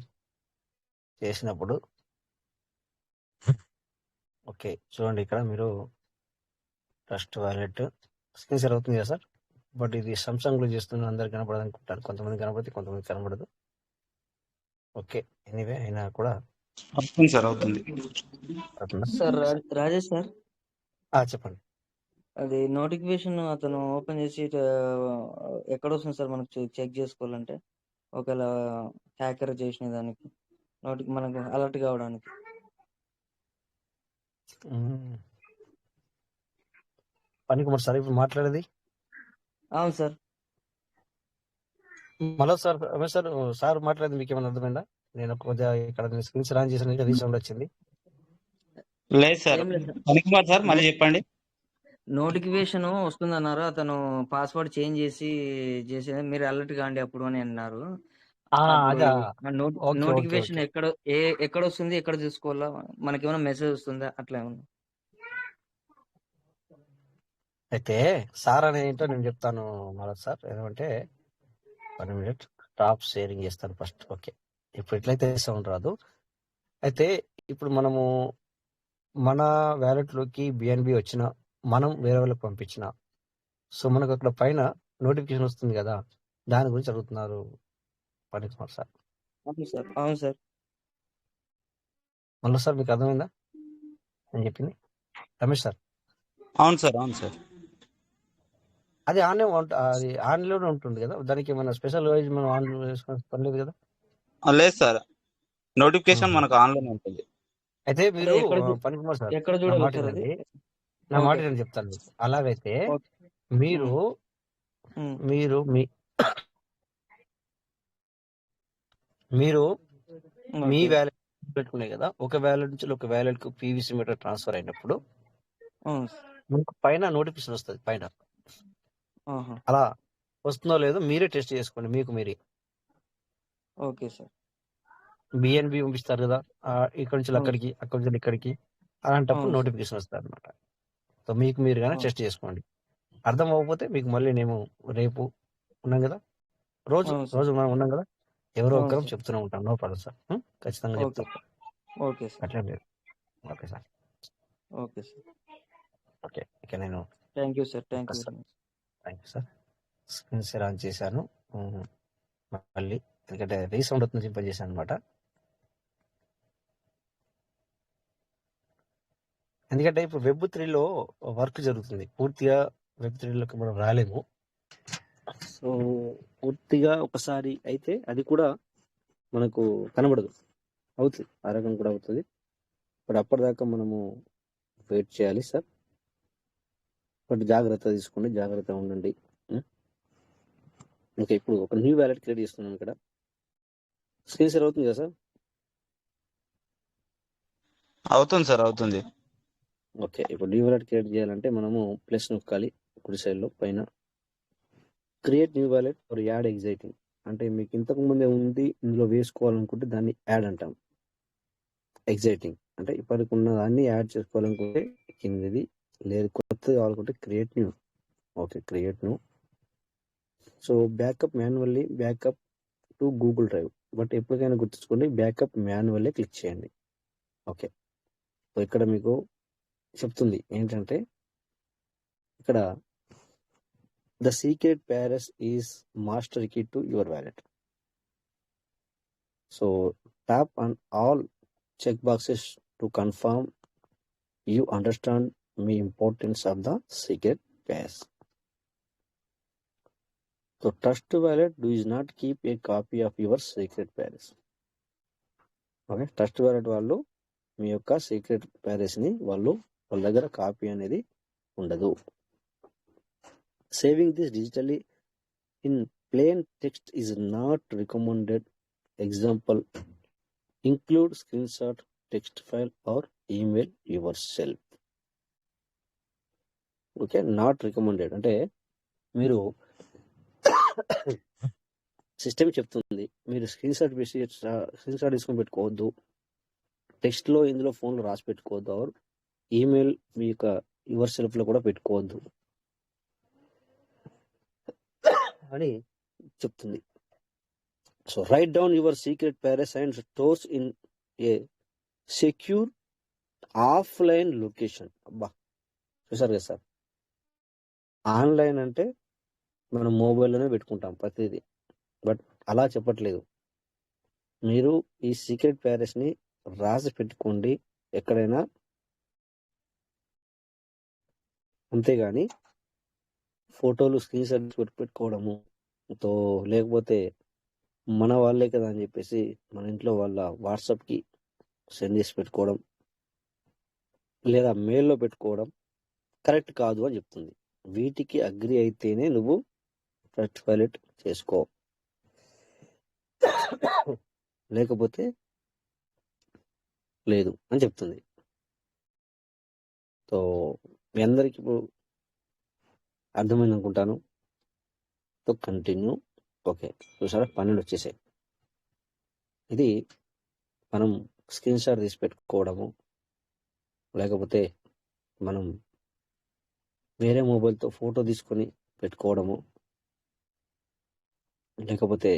చేసినప్పుడు ఓకే చూడండి ఇక్కడ మీరు ట్రస్ట్ వాలెట్ స్క్రీన్ షేర్ అవుతుంది కదా సార్. బట్ ఇది సామ్సంగ్ లో చేస్తున్న అందరు కనపడదు అనుకుంటారు, కొంతమంది కనపడుతుంది కొంతమంది కనపడదు. ఓకే ఎనీవే అయినా కూడా అవుతుంది సార్, అవుతుంది. అవుతుందా? సార్ రాజేష్ సార్, చెప్పండి. అది నోటిఫికేషన్ అతను ఓపెన్ చేసి ఎక్కడ వస్తుంది సార్ మనకు చెక్ చేసుకోవాలంటే, ఒకవేళ హ్యాకర్ చేసిన దానికి మనకు అలర్ట్ కావడానికి? పనికి సార్ ఇప్పుడు మాట్లాడేది. అవును సార్. మళ్ళీ సార్ సార్ సార్ మాట్లాడేది మీకు ఏమైనా అర్థమైందా? నేను కొద్దిగా ఇక్కడ స్క్రీన్స్ రాన్ చేసిన అది సౌండ్ వచ్చింది. లేదు సార్, ఏం లేదు సార్. పనికిమాలి సార్, మళ్ళీ చెప్పండి. నోటిఫికేషన్ వస్తుందన్నారు, అతను పాస్వర్డ్ చేంజ్ చేసేది మీరు అలర్ట్ కాండి అప్పుడు అని అన్నారు. అదా నోటిఫికేషన్ ఎక్కడ వస్తుంది, ఎక్కడ చూసుకోవాలా, మనకేమైనా మెసేజ్ వస్తుందా అట్లా ఏమన్నా? అయితే సార్ అని ఏంటో నేను చెప్తాను మళ్ళీ సార్. ఏమంటే 1 minute టాప్ షేరింగ్ చేస్తాను ఫస్ట్. ఓకే ఇప్పుడు ఎట్లయితే సౌండ్ రాదు. అయితే ఇప్పుడు మనము మన వ్యాలెట్లోకి బిఎన్బి వచ్చిన మనం వేరే వాళ్ళకి పంపించిన, సో మనకు అక్కడ పైన నోటిఫికేషన్ వస్తుంది కదా, దాని గురించి అడుగుతున్నారు పనికి సార్. అవును సార్. అవును సార్. మళ్ళీ సార్ మీకు అర్థమైందా నేను చెప్పింది రమేష్ సార్? అవును సార్, అవును సార్. అది అది ఆన్లోనే ఉంటుంది కదా, దానికి ఏమైనా స్పెషల్ వైజ్ మనం ఆన్లో వేసుకుని పర్లేదు కదా? లేదు సార్, నోటిఫికేషన్ మనకు ఆన్లైన్ ఉంటుంది. అయితే మీరు పనికి సార్ ఎక్కడ నా మాట చూడాలి? వినండి, నా మాట నేను చెప్తాను మీకు. అలాగైతే మీరు మీరు మీ మీరు మీ వ్యాలెట్ పెట్టుకునే కదా, ఒక వ్యాలెట్ నుంచి ఒక వ్యాలెట్ కు పీవీసీ మీటర్ ట్రాన్స్ఫర్ అయినప్పుడు మీకు పైన నోటిఫికేషన్ వస్తుంది పైన. అలా వస్తుందో లేదో మీరే టెస్ట్ చేసుకోండి మీకు మీరే. Okay sir. బిఎన్బి పంపిస్తారు కదా, ఇక్కడ నుంచి అక్కడికి, అక్కడి నుంచి ఇక్కడికి, అలాంటప్పుడు నోటిఫికేషన్ వస్తుంది అనమాట. సో మీకు మీరుగానే టెస్ట్ చేసుకోండి. అర్థం అవ్వకపోతే మీకు మళ్ళీ నేను రేపు ఉన్నాం కదా, రోజు మనం ఉన్నాం కదా, ఎవరో ఒకరు చెప్తూనే ఉంటాం. నో ప్రాబ్లం సార్, ఖచ్చితంగా చెప్తాం. Okay sir. అట్లా లేదు. Okay sir. Okay sir. Okay ఇక నేను thank you sir. Thank you sir. Screen share on చేశాను మళ్ళీ, ఎందుకంటే రీసౌండ్ అవుతుంది సింపల్ చేశాను అనమాట. ఎందుకంటే ఇప్పుడు Web3లో వర్క్ జరుగుతుంది, పూర్తిగా Web3లోకి మనం రాలేము. సో పూర్తిగా ఒకసారి అయితే అది కూడా మనకు కనబడదు, అవుతుంది ఆ రకం కూడా అవుతుంది. బట్ అప్పటిదాకా మనము వెయిట్ చేయాలి సార్. బట్ జాగ్రత్త తీసుకోండి, జాగ్రత్తగా ఉండండి. ఓకే ఇప్పుడు ఒక న్యూ వ్యాలెట్ క్రియేట్ చేస్తున్నాం ఇక్కడ. స్క్రీన్ షేర్ అవుతుంది కదా సార్? అవుతుంది సార్, అవుతుంది. ఓకే ఇప్పుడు న్యూ వ్యాలెట్ క్రియేట్ చేయాలంటే మనము ప్లస్ నొక్కాలి కుడి సైడ్లో పైన, create new wallet or add existing. అంటే మీకు ఇంతకు ముందే ఉంది, ఇందులో వేసుకోవాలనుకుంటే దాన్ని యాడ్ అంటాం. ఎగ్జైటింగ్ అంటే ఇప్పటికి ఉన్న దాన్ని యాడ్ చేసుకోవాలనుకుంటే కిందది, లేదు కొత్తది కావాలనుకుంటే create new. Okay create new. So backup manually, backup to Google Drive. But ఎప్పటికైనా గుర్తుంచుకోండి, బ్యాకప్ మాన్యువల్లీ క్లిక్ చేయండి. ఓకే సో ఇక్కడ మీకు చెప్తుంది ఏంటంటే, ఇక్కడ the secret phrase is master key to your wallet. So tap on all check boxes to confirm you understand the importance of the secret pass. So Trust Wallet does not keep a copy of your secret pass. Okay trust wallet వాళ్ళు మీ యొక్క secret ప్యారెస్ ని వాళ్ళ దగ్గర copy అనేది ఉండదు. Saving this digitally in plane text is not recommended. Example include screenshot, text file or email yourself. Okay not recommended అంటే మీరు system చెప్తుంది, మీరు స్క్రీన్ షాట్ తీసుకొని పెట్టుకోవద్దు, టెక్స్ట్లో ఇందులో ఫోన్లో రాసి పెట్టుకోవద్దు, ఆర్ ఈమెయిల్ మీ యొక్క యువర్ సెల్ఫ్లో కూడా పెట్టుకోవద్దు అని చెప్తుంది. So write down your secret phrase and stores in a secure offline location. అబ్బా, చూసారు కదా సార్, ఆన్లైన్ అంటే మనం మొబైల్లోనే పెట్టుకుంటాం ప్రతిదీ, బట్ అలా చెప్పట్లేదు. మీరు ఈ సీక్రెట్ ప్యారెస్ని రాసి పెట్టుకోండి ఎక్కడైనా, అంతేగాని ఫోటోలు స్క్రీన్ షాట్ పెట్టుకోవడము తో, లేకపోతే మన వాళ్ళే కదా అని చెప్పేసి మన ఇంట్లో వాళ్ళ వాట్సాప్కి సెండ్ చేసి పెట్టుకోవడం లేదా మెయిల్లో పెట్టుకోవడం కరెక్ట్ కాదు అని చెప్తుంది. వీటికి అగ్రి అయితేనే నువ్వు ట్రస్ట్ వాలెట్ చేసుకో, లేకపోతే లేదు అని చెప్తుంది. సో మీ అందరికి ఇప్పుడు అర్థమైంది అనుకుంటాను. So continue. ఓకే, చూసారా 12 వచ్చేసాయి. ఇది మనం స్క్రీన్ షాట్ తీసి పెట్టుకోవడము, లేకపోతే మనం వేరే మొబైల్తో ఫోటో తీసుకొని పెట్టుకోవడము, లేకపోతే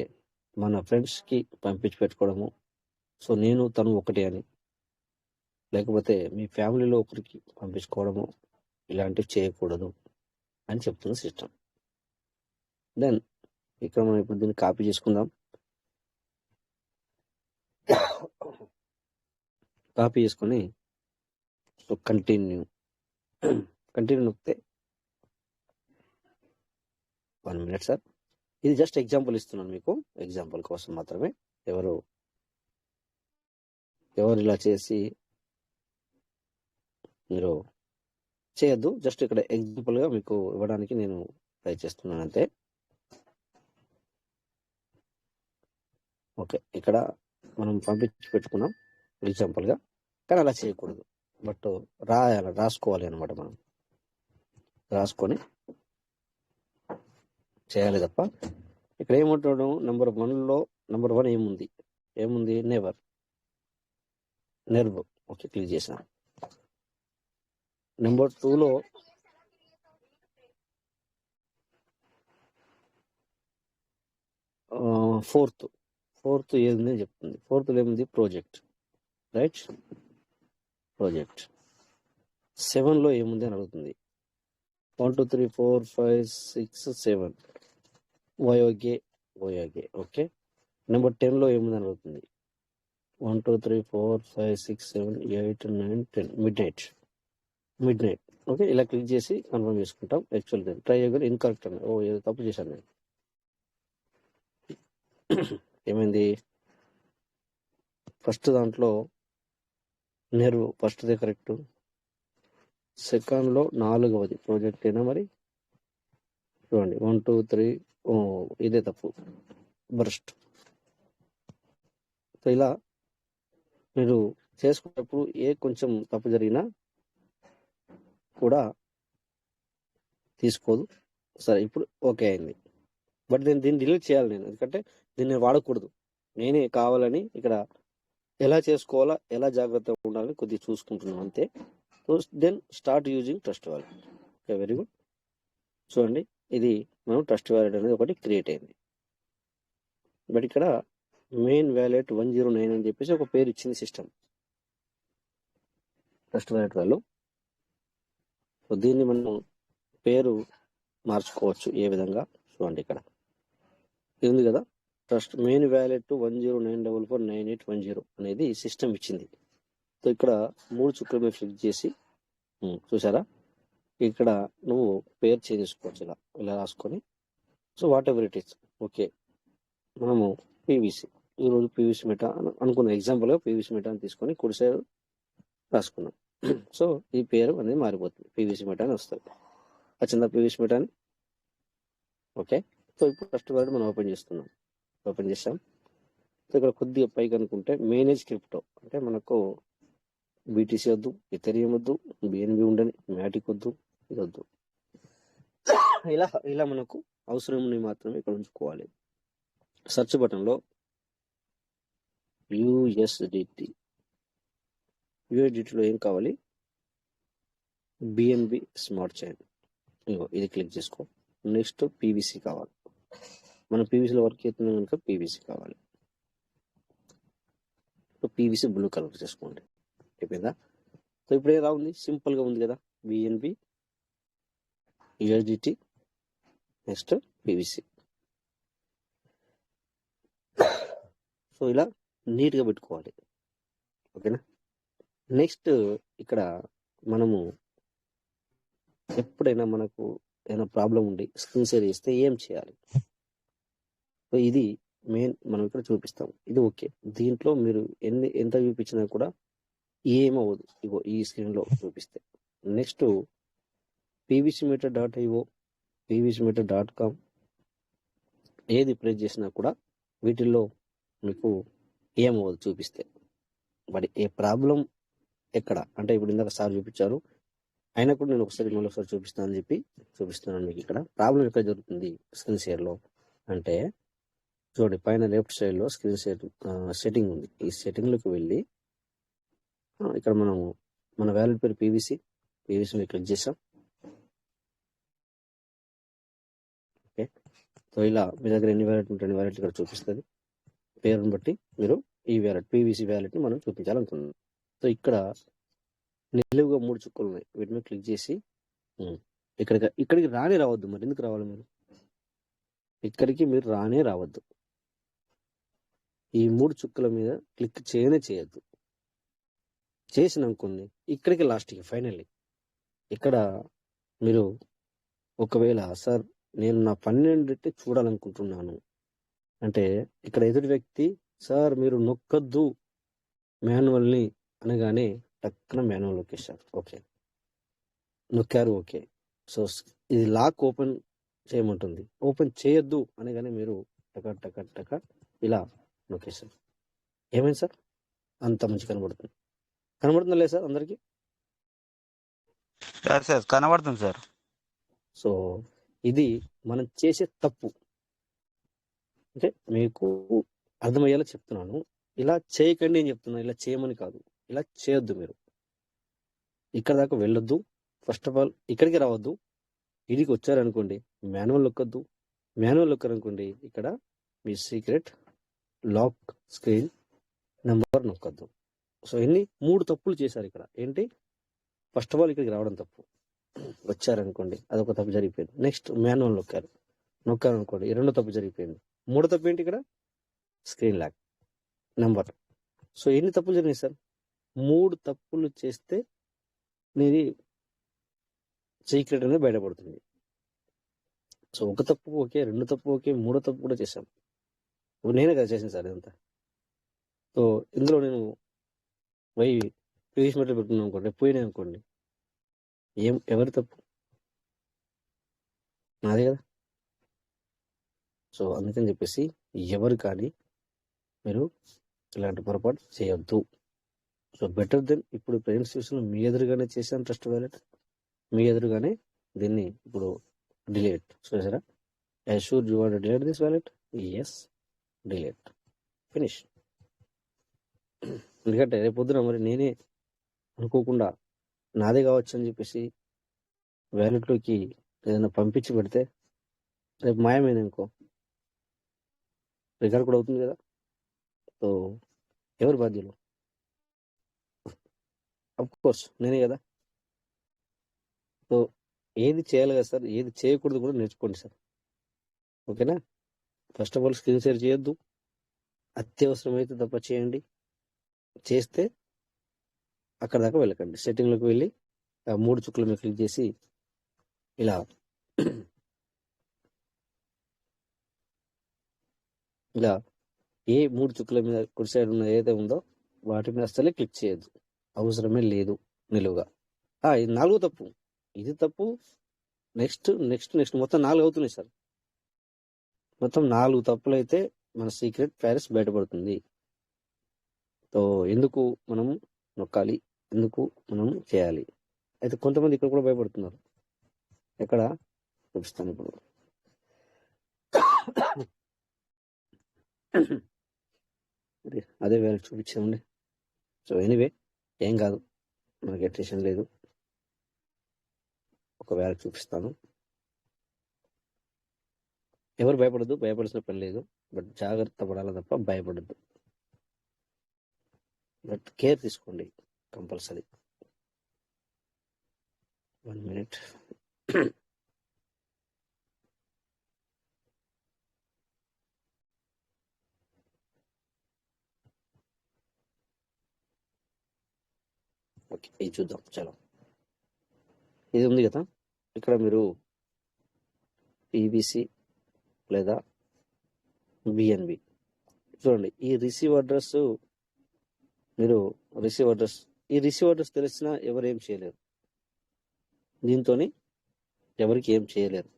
మన ఫ్రెండ్స్కి పంపించి పెట్టుకోవడము. సో నేను తను ఒకటే అని, లేకపోతే మీ ఫ్యామిలీలో ఒకరికి పంపించుకోవడము, ఇలాంటివి చేయకూడదు అని చెప్తుంది సిస్టమ్. దెన్ ఇక్కడ మనం ఇప్పుడు దీన్ని కాపీ చేసుకుందాం. కాపీ చేసుకొని సో కంటిన్యూ నొక్కితే 1 minute సార్. ఇది జస్ట్ ఎగ్జాంపుల్ ఇస్తున్నాను మీకు, ఎగ్జాంపుల్ కోసం మాత్రమే. ఎవరు ఇలా చేసి మీరు చేయొద్దు, జస్ట్ ఇక్కడ ఎగ్జాంపుల్గా మీకు ఇవ్వడానికి నేను ట్రై చేస్తున్నాను అంతే. ఓకే, ఇక్కడ మనం పంపించి పెట్టుకున్నాం ఎగ్జాంపుల్గా, కానీ అలా చేయకూడదు. బట్ రాసుకోవాలి అనమాట. మనం రాసుకొని చేయాలి తప్ప ఇక్కడ ఏమంటాడు, నెంబర్ 1 ఏముంది నెర్వ్. ఓకే, క్లిక్ చేసాం. నెంబర్ 2లో ఫోర్త్ ఏముంది అని చెప్తుంది. 4th ఏముంది, ప్రాజెక్ట్. Right, project. 7లో ఏముంది అని అడుగుతుంది. 1 2 3 4 5 6 7 ఓయోగే. ఓకే, నెంబర్ 10లో ఏముంది అని అడుగుతుంది. 1 2 3 4 5 6 7 8 9 10 మిడ్ నైట్. ఓకే, ఇలా క్లిక్ చేసి కన్ఫర్మ్ చేసుకుంటాం. యాక్చువల్ ట్రై చేయగలి ఇన్కరెక్ట్ అని, ఏదో తప్పు చేశాను నేను. ఏమైంది, ఫస్ట్ దాంట్లో నెర్వ్ ఫస్ట్దే కరెక్ట్, సెకండ్లో 4వది ప్రాజెక్ట్ అయినా మరి చూడండి 1 2 3 ఇదే తప్పు, బర్స్ట్. సో ఇలా మీరు చేసుకున్నప్పుడు కొంచెం తప్పు జరిగినా కూడా తీసుకోదు. సరే, ఇప్పుడు ఓకే అయింది. బట్ దీన్ని డిలీట్ చేయాలి నేను, ఎందుకంటే దీన్ని వాడకూడదు. నేనే కావాలని ఇక్కడ ఎలా చేసుకోవాలా, ఎలా జాగ్రత్తగా ఉండాలని కొద్దిగా చూసుకుంటున్నాను అంతే. So then start using Trust Wallet. Okay, very good. చూడండి, ఇది మనం ట్రస్ట్ వాలెట్ అనేది ఒకటి క్రియేట్ అయింది. బట్ ఇక్కడ మెయిన్ వ్యాలెట్ 109 అని చెప్పేసి ఒక పేరు ఇచ్చింది సిస్టమ్, ట్రస్ట్ వాలెట్ వాళ్ళు. సో దీన్ని మనం పేరు మార్చుకోవచ్చు ఏ విధంగా. చూడండి, ఇక్కడ ఇది ఉంది కదా, ట్రస్ట్ మెయిన్ వ్యాలెట్ 109449810 అనేది సిస్టమ్ ఇచ్చింది. సో ఇక్కడ 3 చుక్కల మీద క్లిక్ చేసి చూసారా, ఇక్కడ నువ్వు పేరు చేంజ్ చేసుకోవచ్చు. ఇలా రాసుకొని, so what ever it is. Okay, మనము పీవీసీ, ఈరోజు పీవీసీ మెటా అనుకున్న ఎగ్జాంపుల్గా పీవీసీ మెటా అని తీసుకొని కుడి సైడ్ రాసుకున్నాం. సో ఈ పేరు అనేది మారిపోతుంది, పీవీసీ మెటా అని వస్తుంది. వచ్చిందా పీవీసీ మెటా అని? ఓకే, సో ఇప్పుడు ఫస్ట్ వర్డ్ మనం ఓపెన్ చేసాం. సో ఇక్కడ కొద్దిగా పైకి అనుకుంటే మేనేజ్ క్రిప్టో అంటే మనకు బీటీసీ వద్దు, ఇథెరియం వద్దు, బిఎన్బి ఉండని, మ్యాటిక్ వద్దు, ఇది వద్దు. ఇలా మనకు అవసరం ఉన్నవి మాత్రమే ఇక్కడ ఉంచుకోవాలి. సెర్చ్ బటన్లో యూఎస్డిటీలో ఏం కావాలి, బిఎన్బి స్మార్ట్ చైన్, ఇది క్లిక్ చేసుకో. నెక్స్ట్ పీవీసీ కావాలి. మనం పీవీసీలో వర్క్ చేస్తున్నాం కనుక పీవీసీ కావాలి. సో పీవీసీ బ్లూ కలర్ చేసుకోండి. అయిపోయిందా? సో ఇప్పుడు ఎలా ఉంది? సింపుల్గా ఉంది కదా. BNB, USDT, next PVC. So ఇలా నీట్గా పెట్టుకోవాలి. ఓకేనా? నెక్స్ట్ ఇక్కడ మనము ఎప్పుడైనా మనకు ఏదైనా ప్రాబ్లం ఉండి స్క్రీన్ షేర్ చేస్తే ఏం చేయాలి? సో ఇది మెయిన్ మనం ఇక్కడ చూపిస్తాం. ఇది ఓకే. దీంట్లో మీరు ఎంత చూపించినా కూడా ఏమవ్వదు. ఇగో ఈ స్క్రీన్లో చూపిస్తే. నెక్స్ట్ pvcmeter.io, pvcmeter.com ఏది ప్రెస్ చేసినా కూడా వీటిల్లో మీకు ఏమవ్వదు చూపిస్తే. బట్ ఏ ప్రాబ్లం ఎక్కడ అంటే ఇప్పుడు ఇందాక సార్ చూపించారు, అయినా కూడా నేను మళ్ళీ ఒకసారి చూపిస్తాను అని చెప్పి చూపిస్తున్నాను మీకు. ఇక్కడ ప్రాబ్లం ఎక్కడ జరుగుతుంది స్క్రీన్ షేర్లో అంటే చూడండి, పైన లెఫ్ట్ సైడ్లో స్క్రీన్ షేర్ సెట్టింగ్ ఉంది. ఈ సెట్టింగ్లోకి వెళ్ళి ఇక్కడ మనము మన వ్యాలెట్ పేరు పీవీసీ మీద క్లిక్ చేసాం. ఓకే. సో ఇలా మీ దగ్గర ఎన్ని వ్యాలెట్ ఉంటే అన్ని వ్యాలెట్ ఇక్కడ చూపిస్తుంది. పేరుని బట్టి మీరు ఈ వ్యాలెట్ పీవీసీ వ్యాలెట్ని మనం చూపించాలనుకున్నాం. సో ఇక్కడ నిలువుగా 3 చుక్కలు ఉన్నాయి. వీటి మీద క్లిక్ చేసి ఇక్కడికి రానే రావద్దు. మరి ఎందుకు రావాలి మీరు? ఇక్కడికి మీరు రానే రావద్దు. ఈ 3 చుక్కల మీద క్లిక్ చేయొద్దు. చేసినానుకోండి ఇక్కడికి లాస్ట్కి ఫైనల్లీ ఇక్కడ మీరు ఒకవేళ సార్ నేను నా 12 చూడాలనుకుంటున్నాను అంటే ఇక్కడ ఎదుటి వ్యక్తి సార్ మీరు నొక్కద్దు మాన్యువల్ని అనగానే టక్కున మాన్యువల్ నొక్కేశారు. ఓకే, నొక్కారు. ఓకే. సో ఇది లాక్ ఓపెన్ చేయమంటుంది. ఓపెన్ చేయొద్దు అనగానే మీరు టక ఇలా నొక్కేశారు. ఏమైంది సార్? అంత మంచి కనబడుతుందా లేదు సార్ అందరికి? కనబడుతుంది సార్. సో ఇది మనం చేసే తప్పు. అంటే మీకు అర్థమయ్యేలా చెప్తున్నాను. ఇలా చేయకండి అని చెప్తున్నాను. ఇలా చేయమని కాదు. ఇలా చేయొద్దు. మీరు ఇక్కడ దాకా వెళ్ళొద్దు. ఫస్ట్ ఆఫ్ ఆల్ ఇక్కడికి రావద్దు. ఇదికి వచ్చారనుకోండి మాన్యువల్ నొక్కద్దు. మాన్యువల్ నొక్కారనుకోండి ఇక్కడ మీ సీక్రెట్ లాక్ స్క్రీన్ నెంబర్ నొక్కద్దు. సో ఎన్ని 3 తప్పులు చేశారు ఇక్కడ. ఏంటి? ఫస్ట్ ఆఫ్ ఆల్ ఇక్కడికి రావడం తప్పు. వచ్చారనుకోండి అదొక తప్పు జరిగిపోయింది. నెక్స్ట్ మాన్యువల్ నొక్కారనుకోండి 2వ తప్పు జరిగిపోయింది. 3వ తప్పు ఏంటి? ఇక్కడ స్క్రీన్ లాక్ నెంబర్. సో ఎన్ని తప్పులు జరిగినాయి సార్? 3 తప్పులు చేస్తే మీది సీక్రెట్ అనేది బయటపడుతుంది. సో ఒక తప్పు ఓకే, 2 తప్పు ఓకే, 3వ తప్పు కూడా చేశాం. నేనే కదా చేసాను సార్ ఇదంతా. సో ఇందులో నేను పీవీసీ మెటీరియల్ పెట్టుకున్నాను అనుకోండి, పోయినాయి అనుకోండి, ఎవరి తప్పు? నాదే కదా. సో అందుకని చెప్పేసి ఎవరు కానీ మీరు ఇలాంటి పొరపాటు చేయొద్దు. సో బెటర్ దెన్ ఇప్పుడు ప్రెజెంట్ సిచ్యువేషన్లో మీ ఎదురుగానే చేశాను ట్రస్ట్ వ్యాలెట్. మీ ఎదురుగానే దీన్ని ఇప్పుడు డిలీట్. సో సరే, I sure you want delete this wallet? Yes, delete, finish. ఎందుకంటే రేపు పొద్దున మరి నేనే అనుకోకుండా నాదే కావచ్చు అని చెప్పేసి వ్యాలెట్లోకి ఏదైనా పంపించి పెడితే రేపు మాయమైంది అనుకో, రికార్డ్ కూడా అవుతుంది కదా. సో ఎవరు బాధ్యులు? కోర్స్ నేనే కదా. సో ఏది చేయాలి కదా సార్, ఏది చేయకూడదు కూడా నేర్చుకోండి సార్. ఓకేనా? First of all screen share చేయొద్దు. అత్యవసరమైతే తప్ప చేయండి. చేస్తే అక్కడ దాకా వెళ్ళకండి. సెట్టింగ్లోకి వెళ్ళి 3 చుక్కల మీద క్లిక్ చేసి ఇలా ఏ 3 చుక్కల మీద కుడి సైడ్ ఉన్న ఏదైతే ఉందో వాటి మీద అసలే క్లిక్ చేయొద్దు. అవసరమే లేదు నిలువుగా. ఇది 4వ తప్పు. ఇది తప్పు. నెక్స్ట్ మొత్తం 4 అవుతున్నాయి సార్. మొత్తం 4 తప్పులు అయితే మన సీక్రెట్ ప్యారిస్ బయటపడుతుంది. సో ఎందుకు మనం నొక్కాలి, ఎందుకు మనం చేయాలి? అయితే కొంతమంది ఇక్కడ కూడా భయపడుతున్నారు. ఎక్కడ చూపిస్తాను ఇప్పుడు. అదే వేరే చూపించామండి. సో ఎనీవే ఏం కాదు, మనకి టెన్షన్ లేదు. ఒక వేళ చూపిస్తాను. ఎవరు భయపడద్దు, భయపడాల్సిన పని లేదు. బట్ జాగ్రత్త పడాలి తప్ప భయపడద్దు. బట్ కేర్ తీసుకోండి కంపల్సరీ. 1 minute. ఓకే, ఇది చూద్దాం. చలో, ఇది ఉంది కదా, ఇక్కడ మీరు పీవీసీ లేదా బిఎన్బి చూడండి. ఈ రిసీవ్ అడ్రస్ మీరు ఈ రిసీవ్ అడ్రస్ తెలిసినా ఎవరు ఏం చేయలేరు. దీంతో ఎవరికి ఏం చేయలేరు.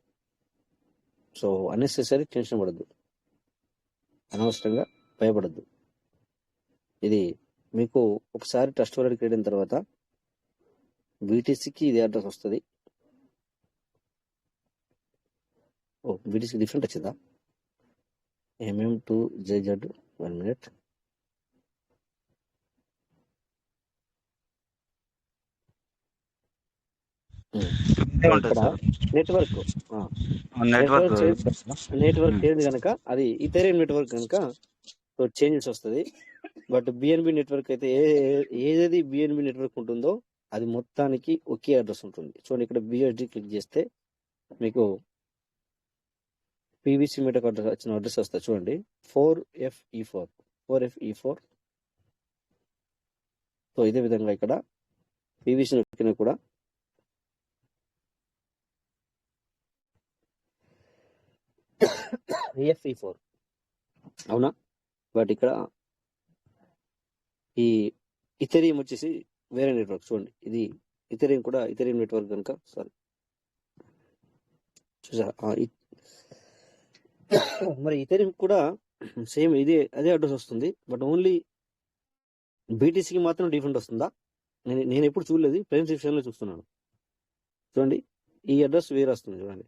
సో అన్నెసెసరీ టెన్షన్ పడద్దు, అనవసరంగా భయపడద్దు. ఇది మీకు ఒకసారి ట్రస్ట్ వాలెట్ క్రియేట్ అయిన తర్వాత బీటీసీకి ఇది అడ్రస్ వస్తుంది. ఓ, బీటీసీకి డిఫరెంట్ వచ్చిందా? MM2JZ 1 minute. ఇక్కడ నెట్వర్క్ చేంజ్ కనుక అది ఇథెరియం నెట్వర్క్ కనుక చేంజెస్ వస్తుంది. బట్ బిఎన్బి నెట్వర్క్ అయితే ఏదేది బిఎన్బి నెట్వర్క్ ఉంటుందో అది మొత్తానికి ఒకే అడ్రస్ ఉంటుంది. చూడండి, ఇక్కడ బిఎస్డి క్లిక్ చేస్తే మీకు పీవీసీ మీటర్ వచ్చిన అడ్రస్ వస్తుంది. చూడండి, 4FE4. సో ఇదే విధంగా ఇక్కడ పీవీసీ నొక్కిన కూడా FE4 అవునా. బట్ ఇక్కడ ఈ ఇథెరియం వచ్చేసి వేరే నెట్వర్క్. చూడండి, ఇది ఇథెరియం కూడా ఇథెరియం నెట్వర్క్ కనుక సారీ చూసా. మరి ఇథెరియం కూడా సేమ్ అదే అడ్రస్ వస్తుంది. బట్ ఓన్లీ బీటీసీకి మాత్రం డిఫరెంట్ వస్తుందా? నేను ఎప్పుడు చూడలేదు, ఫ్రెండ్స్ విషయంలో చూస్తున్నాను. చూడండి, ఈ అడ్రస్ వేరే వస్తుంది. చూడండి,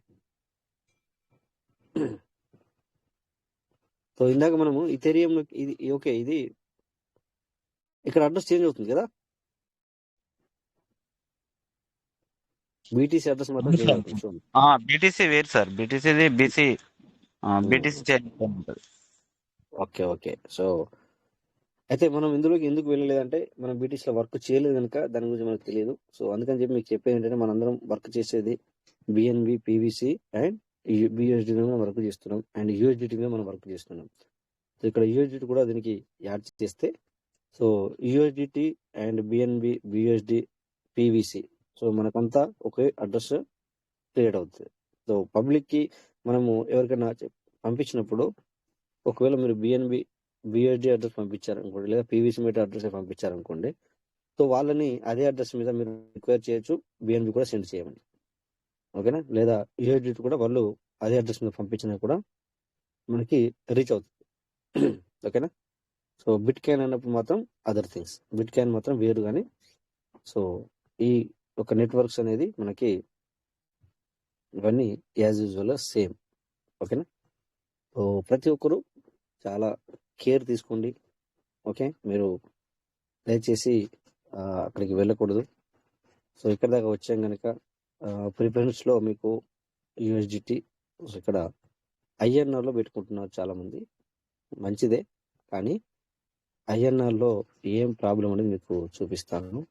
సో ఇందాక మనము ఇథెరియం ఇది ఓకే, ఇది ఇక్కడ అడ్రస్ చేంజ్ అవుతుంది కదా, బీటీసీ అడ్రస్ మాత్రం చేంజ్ అవుతుంది. చూడండి, బీటీసీ వేరు సార్, బీటీసీది బీసీ చేంజ్ ఉంటుంది. ఓకే. సో అయితే మనం ఇందులోకి ఎందుకు వెళ్ళలేదంటే మనం బీటీసీలో వర్క్ చేయలేదు కనుక దాని గురించి మనకు తెలియదు. సో అందుకని చెప్పి మీకు చెప్పేది ఏంటంటే మనందరం వర్క్ చేసేది బిఎన్బి, పీవీసీ అండ్ బిఎస్డి మీద వర్క్ చేస్తున్నాం, అండ్ యూఎస్డిటీ మీద మనం వర్క్ చేస్తున్నాం. సో ఇక్కడ యూఎస్డిటీ కూడా దీనికి యాడ్ చేస్తే so USDT and BNB, BSD, PVC so మనకంతా ఒకే అడ్రస్ క్రియేట్ అవుతుంది. సో పబ్లిక్కి మనము ఎవరికైనా పంపించినప్పుడు ఒకవేళ మీరు బిఎన్బి, బిఎస్డి అడ్రస్ పంపించారనుకోండి, లేదా పీవీసీ మీటర్ అడ్రస్ పంపించారనుకోండి, సో వాళ్ళని అదే అడ్రస్ మీద మీరు రిక్వైర్ చేయొచ్చు, బిఎన్బి కూడా సెండ్ చేయమని. ఓకేనా? లేదా యూఎస్డి కూడా వాళ్ళు అదే అడ్రస్ మీద పంపించినా కూడా మనకి రీచ్ అవుతుంది. ఓకేనా? సో బిట్ క్యాన్ అన్నప్పుడు మాత్రం అదర్ థింగ్స్, బిట్ క్యాన్ మాత్రం వేరు. కానీ సో ఈ ఒక నెట్వర్క్స్ అనేది మనకి ఇవన్నీ యాజ్ యూజువల్ సేమ్. ఓకేనా? సో ప్రతి ఒక్కరు చాలా కేర్ తీసుకోండి. ఓకే, మీరు దయచేసి అక్కడికి వెళ్ళకూడదు. సో ఇక్కడ దాకా వచ్చాం కనుక ప్రిఫరెన్స్లో మీకు యూఎస్డిటీ ఇక్కడ ఐఎన్ఆర్లో పెట్టుకుంటున్నారు చాలామంది, మంచిదే. కానీ ఐఎన్ఆర్లో ఏం ప్రాబ్లం అనేది మీకు చూపిస్తాను.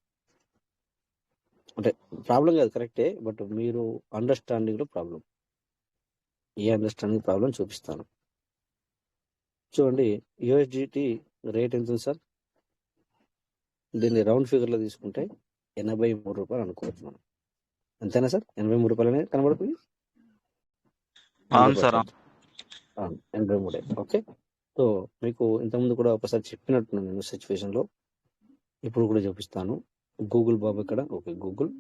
అంటే ప్రాబ్లం కాదు, కరెక్టే, బట్ మీరు అండర్స్టాండింగ్లో ప్రాబ్లం, ఏ అండర్స్టాండింగ్ ప్రాబ్లం చూపిస్తాను. చూడండి, యూఎస్డిటీ రేట్ ఎంత ఉంది సార్? దీన్ని రౌండ్ ఫిగర్లో తీసుకుంటే 83 రూపాయలు అనుకోవచ్చు మనం. అంతేనా సార్? 83 రూపాయలు అనేది కనబడుతుంది. 83. ఓకే, సో మీకు ఇంతకుముందు కూడా ఒకసారి చెప్పినట్టున్నాను నేను సిచ్యువేషన్లో, ఇప్పుడు కూడా చూపిస్తాను. గూగుల్ బాబు ఇక్కడ. Okay, Google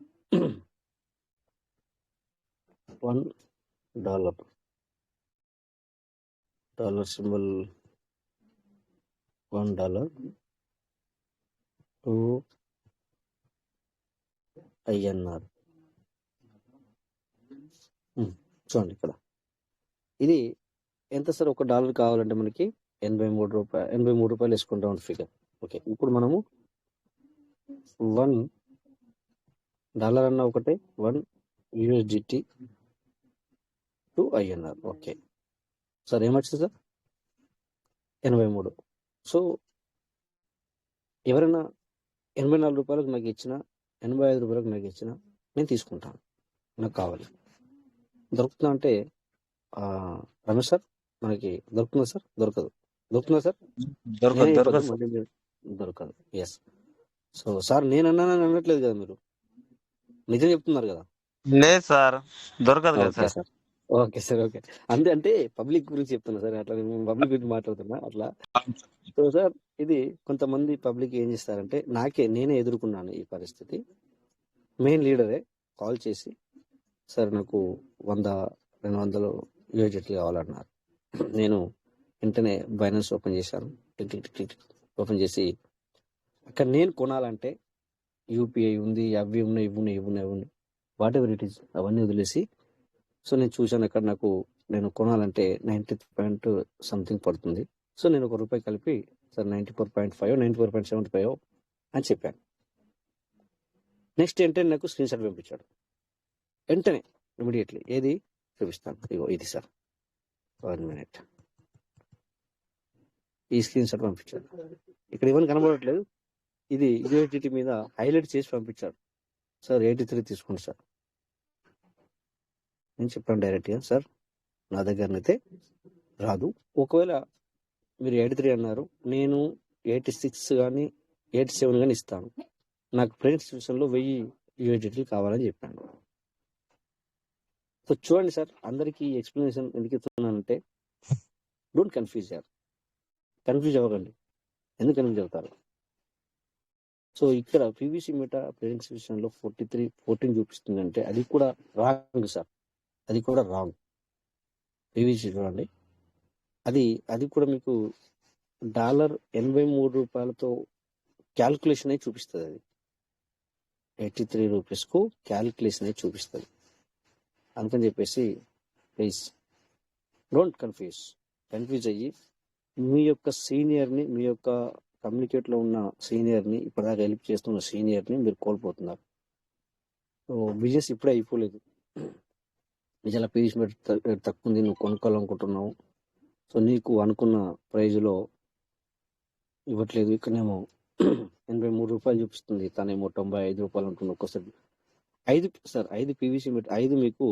$1 symbol, $1 to INR. చూడండి, ఇక్కడ ఇది ఎంత సార్? $1 కావాలంటే మనకి 83 రూపాయలు వేసుకుంటాం ఫిగర్. ఓకే, ఇప్పుడు మనము $1 అన్న ఒకటే, 1 USDT to INR. Okay, sir ఏమొచ్చింది సార్? 83. సో ఎవరైనా 84 రూపాయలకు నాకు ఇచ్చినా, 85 రూపాయలకు నాకు ఇచ్చినా నేను తీసుకుంటాను. నాకు కావాలి. దొరుకుతుందా అంటే రమేష్ సార్ మనకి దొరుకుతుందా సార్? దొరకదు. దొరుకుతుందా సార్? దొరకదు నేనే దొరకదు చెప్పొద్దు సార్. మళ్ళీ దొరకదు. ఎస్. సో సార్ నేనన్నానని అనట్లేదు కదా మీరు, నిజం చెప్తున్నారు కదా. లేదు సార్, దొరకదు కదా okay sir. Sir. Okay sir. Okay. అంటే పబ్లిక్ గురించి చెప్తున్నా సార్, అట్లా నేను పబ్లిక్ గురించి మాట్లాడుతున్నా అట్లా. సో సార్ ఇది కొంతమంది పబ్లిక్ ఏం చేస్తారంటే, నేనే ఎదుర్కొన్నాను ఈ పరిస్థితి. మెయిన్ లీడరే కాల్ చేసి సార్ నాకు 100-200 యూజెట్లు కావాలన్నారు. నేను వెంటనే బైనాన్స్ ఓపెన్ చేశాను. ఓపెన్ చేసి అక్కడ నేను కొనాలంటే యూపీఐ ఉంది, అవి ఉన్నాయి, ఇవి ఉన్నాయి, వాట్ ఎవర్ ఇట్ ఈస్ అవన్నీ వదిలేసి, సో నేను చూశాను అక్కడ నేను కొనాలంటే 90 సంథింగ్ పడుతుంది. సో నేను ₹1 కలిపి సార్ 94.5 94.75 అని చెప్పాను. నెక్స్ట్ ఏంటంటే నాకు స్క్రీన్ షాట్ పంపించాడు వెంటనే ఇమీడియట్లీ. ఏది చూపిస్తాను, ఇగో ఇది సార్, 1 minute. ఈ స్క్రీన్ షాట్ పంపించాడు. ఇక్కడ ఇవన్నీ కనబడట్లేదు, ఇది యూఎస్డిటీ మీద హైలైట్ చేసి పంపించాడు. సార్ 83 తీసుకోండి సార్. నేను చెప్పాను డైరెక్ట్గా, సార్ నా దగ్గరనైతే రాదు. ఒకవేళ మీరు 83 అన్నారు, నేను 86 కానీ 87 కానీ ఇస్తాను. నాకు ఫ్రెండ్స్ విషయంలో 1000 యూఎస్డిటీలు కావాలని చెప్పాను. సో చూడండి సార్, అందరికీ ఎక్స్ప్లెనేషన్ ఎందుకు ఇస్తున్నానంటే, డోంట్ కన్ఫ్యూజ్ అవ్వకండి. ఎందుకు కన్ఫ్యూజ్ అవుతారు? సో ఇక్కడ పీవీసీ మీటా ఫ్రెండ్స్ విషయంలో 14 చూపిస్తుందంటే అది కూడా రాంగ్ సార్, అది కూడా రాంగ్. పీవీసీ చూడండి, అది కూడా మీకు $83 క్యాల్కులేషన్ అయి చూపిస్తుంది. అది 83 రూపీస్కు క్యాల్కులేషన్ అయి చూపిస్తుంది. అందుకని చెప్పేసి ప్లీజ్ డోంట్ కన్ఫ్యూజ్ అయ్యి మీ యొక్క సీనియర్ని, మీ యొక్క కమ్యూనికేట్లో ఉన్న సీనియర్ని, ఇప్పటిదాకా హెల్ప్ చేస్తున్న సీనియర్ని మీరు కోల్పోతున్నారు. సో బిజినెస్ ఇప్పుడే అయిపోలేదు. నిజంగా పీవీసీ మీటర్ తక్కువ ఉంది, నువ్వు కొనుక్కోవాలనుకుంటున్నావు, సో నీకు అనుకున్న ప్రైజ్లో ఇవ్వట్లేదు. ఇక్కడనేమో ₹83 చూపిస్తుంది, తనేమో ₹95 అంటుంది. ఒక్కోసారి 5 పీవీసీ మీటర్ 5 మీకు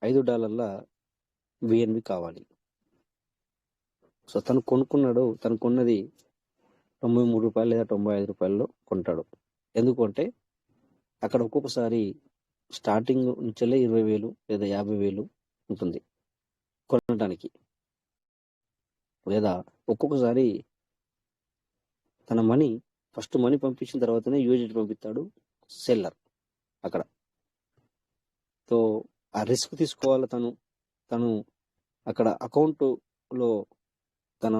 $5 బిఎన్బి కావాలి. సో తను కొన్నది ₹93 లేదా ₹95 కొంటాడు. ఎందుకంటే అక్కడ ఒక్కొక్కసారి స్టార్టింగ్ నుంచే 20,000 లేదా 50,000 ఉంటుంది కొనడానికి. లేదా ఒక్కొక్కసారి తన ఫస్ట్ మనీ పంపించిన తర్వాతనే యూజెట్ పంపిస్తాడు సెల్లర్ అక్కడ. సో ఆ రిస్క్ తీసుకోవాలి తను అక్కడ అకౌంట్లో తన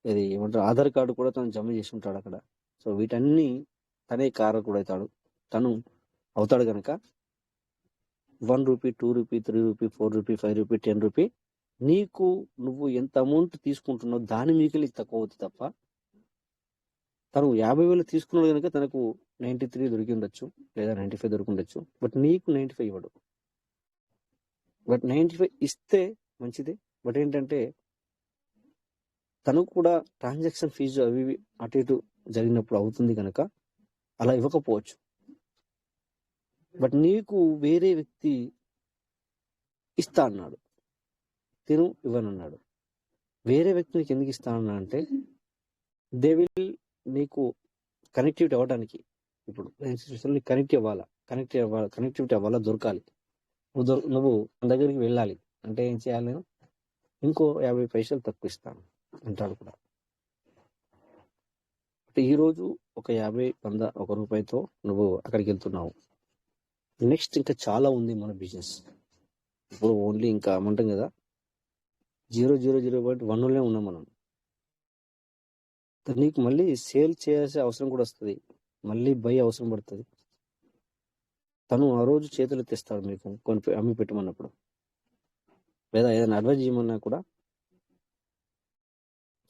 ఇది ఏమంటారు ఆధార్ కార్డు కూడా తను జమ చేసి ఉంటాడు అక్కడ. సో వీటన్ని తనే కారకుడు తను అవుతాడు కనుక ₹1, ₹2, ₹3, ₹4, ₹5, ₹10 నువ్వు ఎంత అమౌంట్ తీసుకుంటున్నావు దాని మీకెళ్ళి తక్కువ అవుతుంది తప్ప, తను 50,000 తీసుకున్నాడు కనుక తనకు 93 దొరికి ఉండొచ్చు లేదా 95 దొరికి ఉండొచ్చు, బట్ నీకు 95 ఇవ్వడు. బట్ 95 ఇస్తే మంచిదే. బట్ ఏంటంటే తను కూడా ట్రాన్సాక్షన్ ఫీజు అవి అటు ఇటు జరిగినప్పుడు అవుతుంది కనుక అలా ఇవ్వకపోవచ్చు. బట్ నీకు వేరే వ్యక్తి ఇస్తా అన్నాడు, తిను ఇవ్వనన్నాడు. వేరే వ్యక్తి నీకు ఎందుకు ఇస్తా అన్నా అంటే దే విల్ నీకు కనెక్టివిటీ అవ్వడానికి, ఇప్పుడు కనెక్టివిటీ అవ్వాలా, దొరకాలి. నువ్వు మన దగ్గరికి వెళ్ళాలి అంటే ఏం చేయాలి? నేను ఇంకో 50 పైసలు తక్కువ ఇస్తాను అంటాడు కూడా. అంటే ఈరోజు ఒక 50, 100, ₹1 నువ్వు అక్కడికి వెళ్తున్నావు. నెక్స్ట్ ఇంకా చాలా ఉంది మన బిజినెస్. ఇప్పుడు ఓన్లీ ఇంకా అమ్మంటాం కదా 0.1 ఉన్నాం మనం. నీకు మళ్ళీ సేల్ చేయాల్సిన అవసరం కూడా వస్తుంది, మళ్ళీ బై అవసరం పడుతుంది. తను ఆ రోజు చేతులు ఎత్తిస్తాడు మీకు అమ్మి పెట్టమన్నప్పుడు, లేదా ఏదైనా అడ్వైజ్ చేయమన్నా కూడా.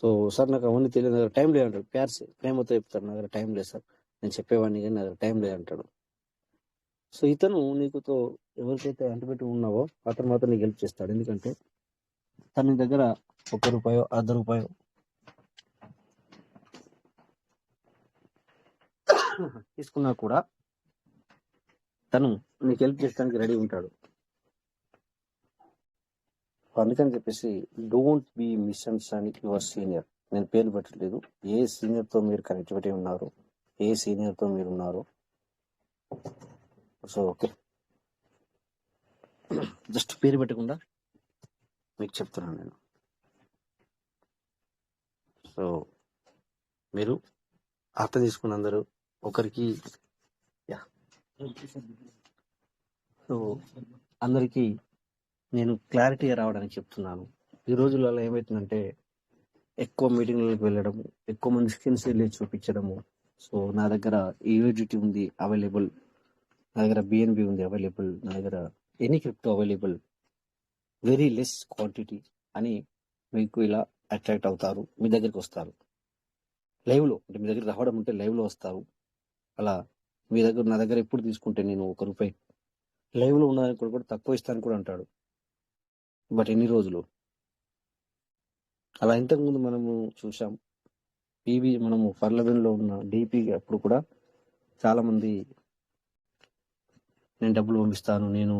సో సార్ నాకు అవన్నీ తెలియదు, నా దగ్గర టైం లేదు అంటాడు. ప్రేమతో చెప్తాడు, నా దగ్గర టైం లేదు సార్, నేను చెప్పేవాడిని కానీ నా దగ్గర టైం లేదు అంటాడు. సో ఇతను నీకుతో ఎవరికైతే అంటిపెట్టి ఉన్నావో అతను మాత్రం నీకు హెల్ప్ చేస్తాడు. ఎందుకంటే తన దగ్గర ₹1 ₹1 తీసుకున్నా కూడా తను నీకు హెల్ప్ చేయడానికి రెడీ ఉంటాడు. అందుకని చెప్పేసి don't be misunderstanding your senior. నేను పేరు పెట్టట్లేదు. ఏ సీనియర్ తో మీరు కనెక్టివిటీ ఉన్నారు, ఏ సీనియర్ తో మీరు ఉన్నారు. సో ఓకే, జస్ట్ పేరు పెట్టకుండా మీకు చెప్తున్నాను నేను. సో మీరు అర్థం తీసుకున్న అందరూ ఒకరికి సో అందరికీ నేను క్లారిటీగా రావడానికి చెప్తున్నాను. ఈ రోజులలో ఏమవుతుందంటే ఎక్కువ మీటింగ్లకు వెళ్ళడము, ఎక్కువ మంది స్కిన్స్ వెళ్ళి చూపించడము. సో నా దగ్గర యూజిటీ ఉంది అవైలబుల్, నా దగ్గర బిఎన్బి ఉంది అవైలబుల్, నా దగ్గర any crypto available, very less quantity అని మీకు ఇలా అట్రాక్ట్ అవుతారు. మీ దగ్గరికి వస్తారు లైవ్లో, అంటే మీ దగ్గర రావడం ఉంటే లైవ్లో వస్తారు. అలా మీ దగ్గర నా దగ్గర ఎప్పుడు తీసుకుంటే నేను ₹1 లైవ్లో ఉన్నదానికి కూడా తక్కువ ఇస్తాను కూడా అంటాడు. బట్ ఎన్ని రోజులు అలా ఇంతకుముందు మనము చూసాం. పీవీ మనము పర్లవెన్లో ఉన్న డిపి అప్పుడు కూడా చాలా మంది నేను డబ్బులు పంపిస్తాను, నేను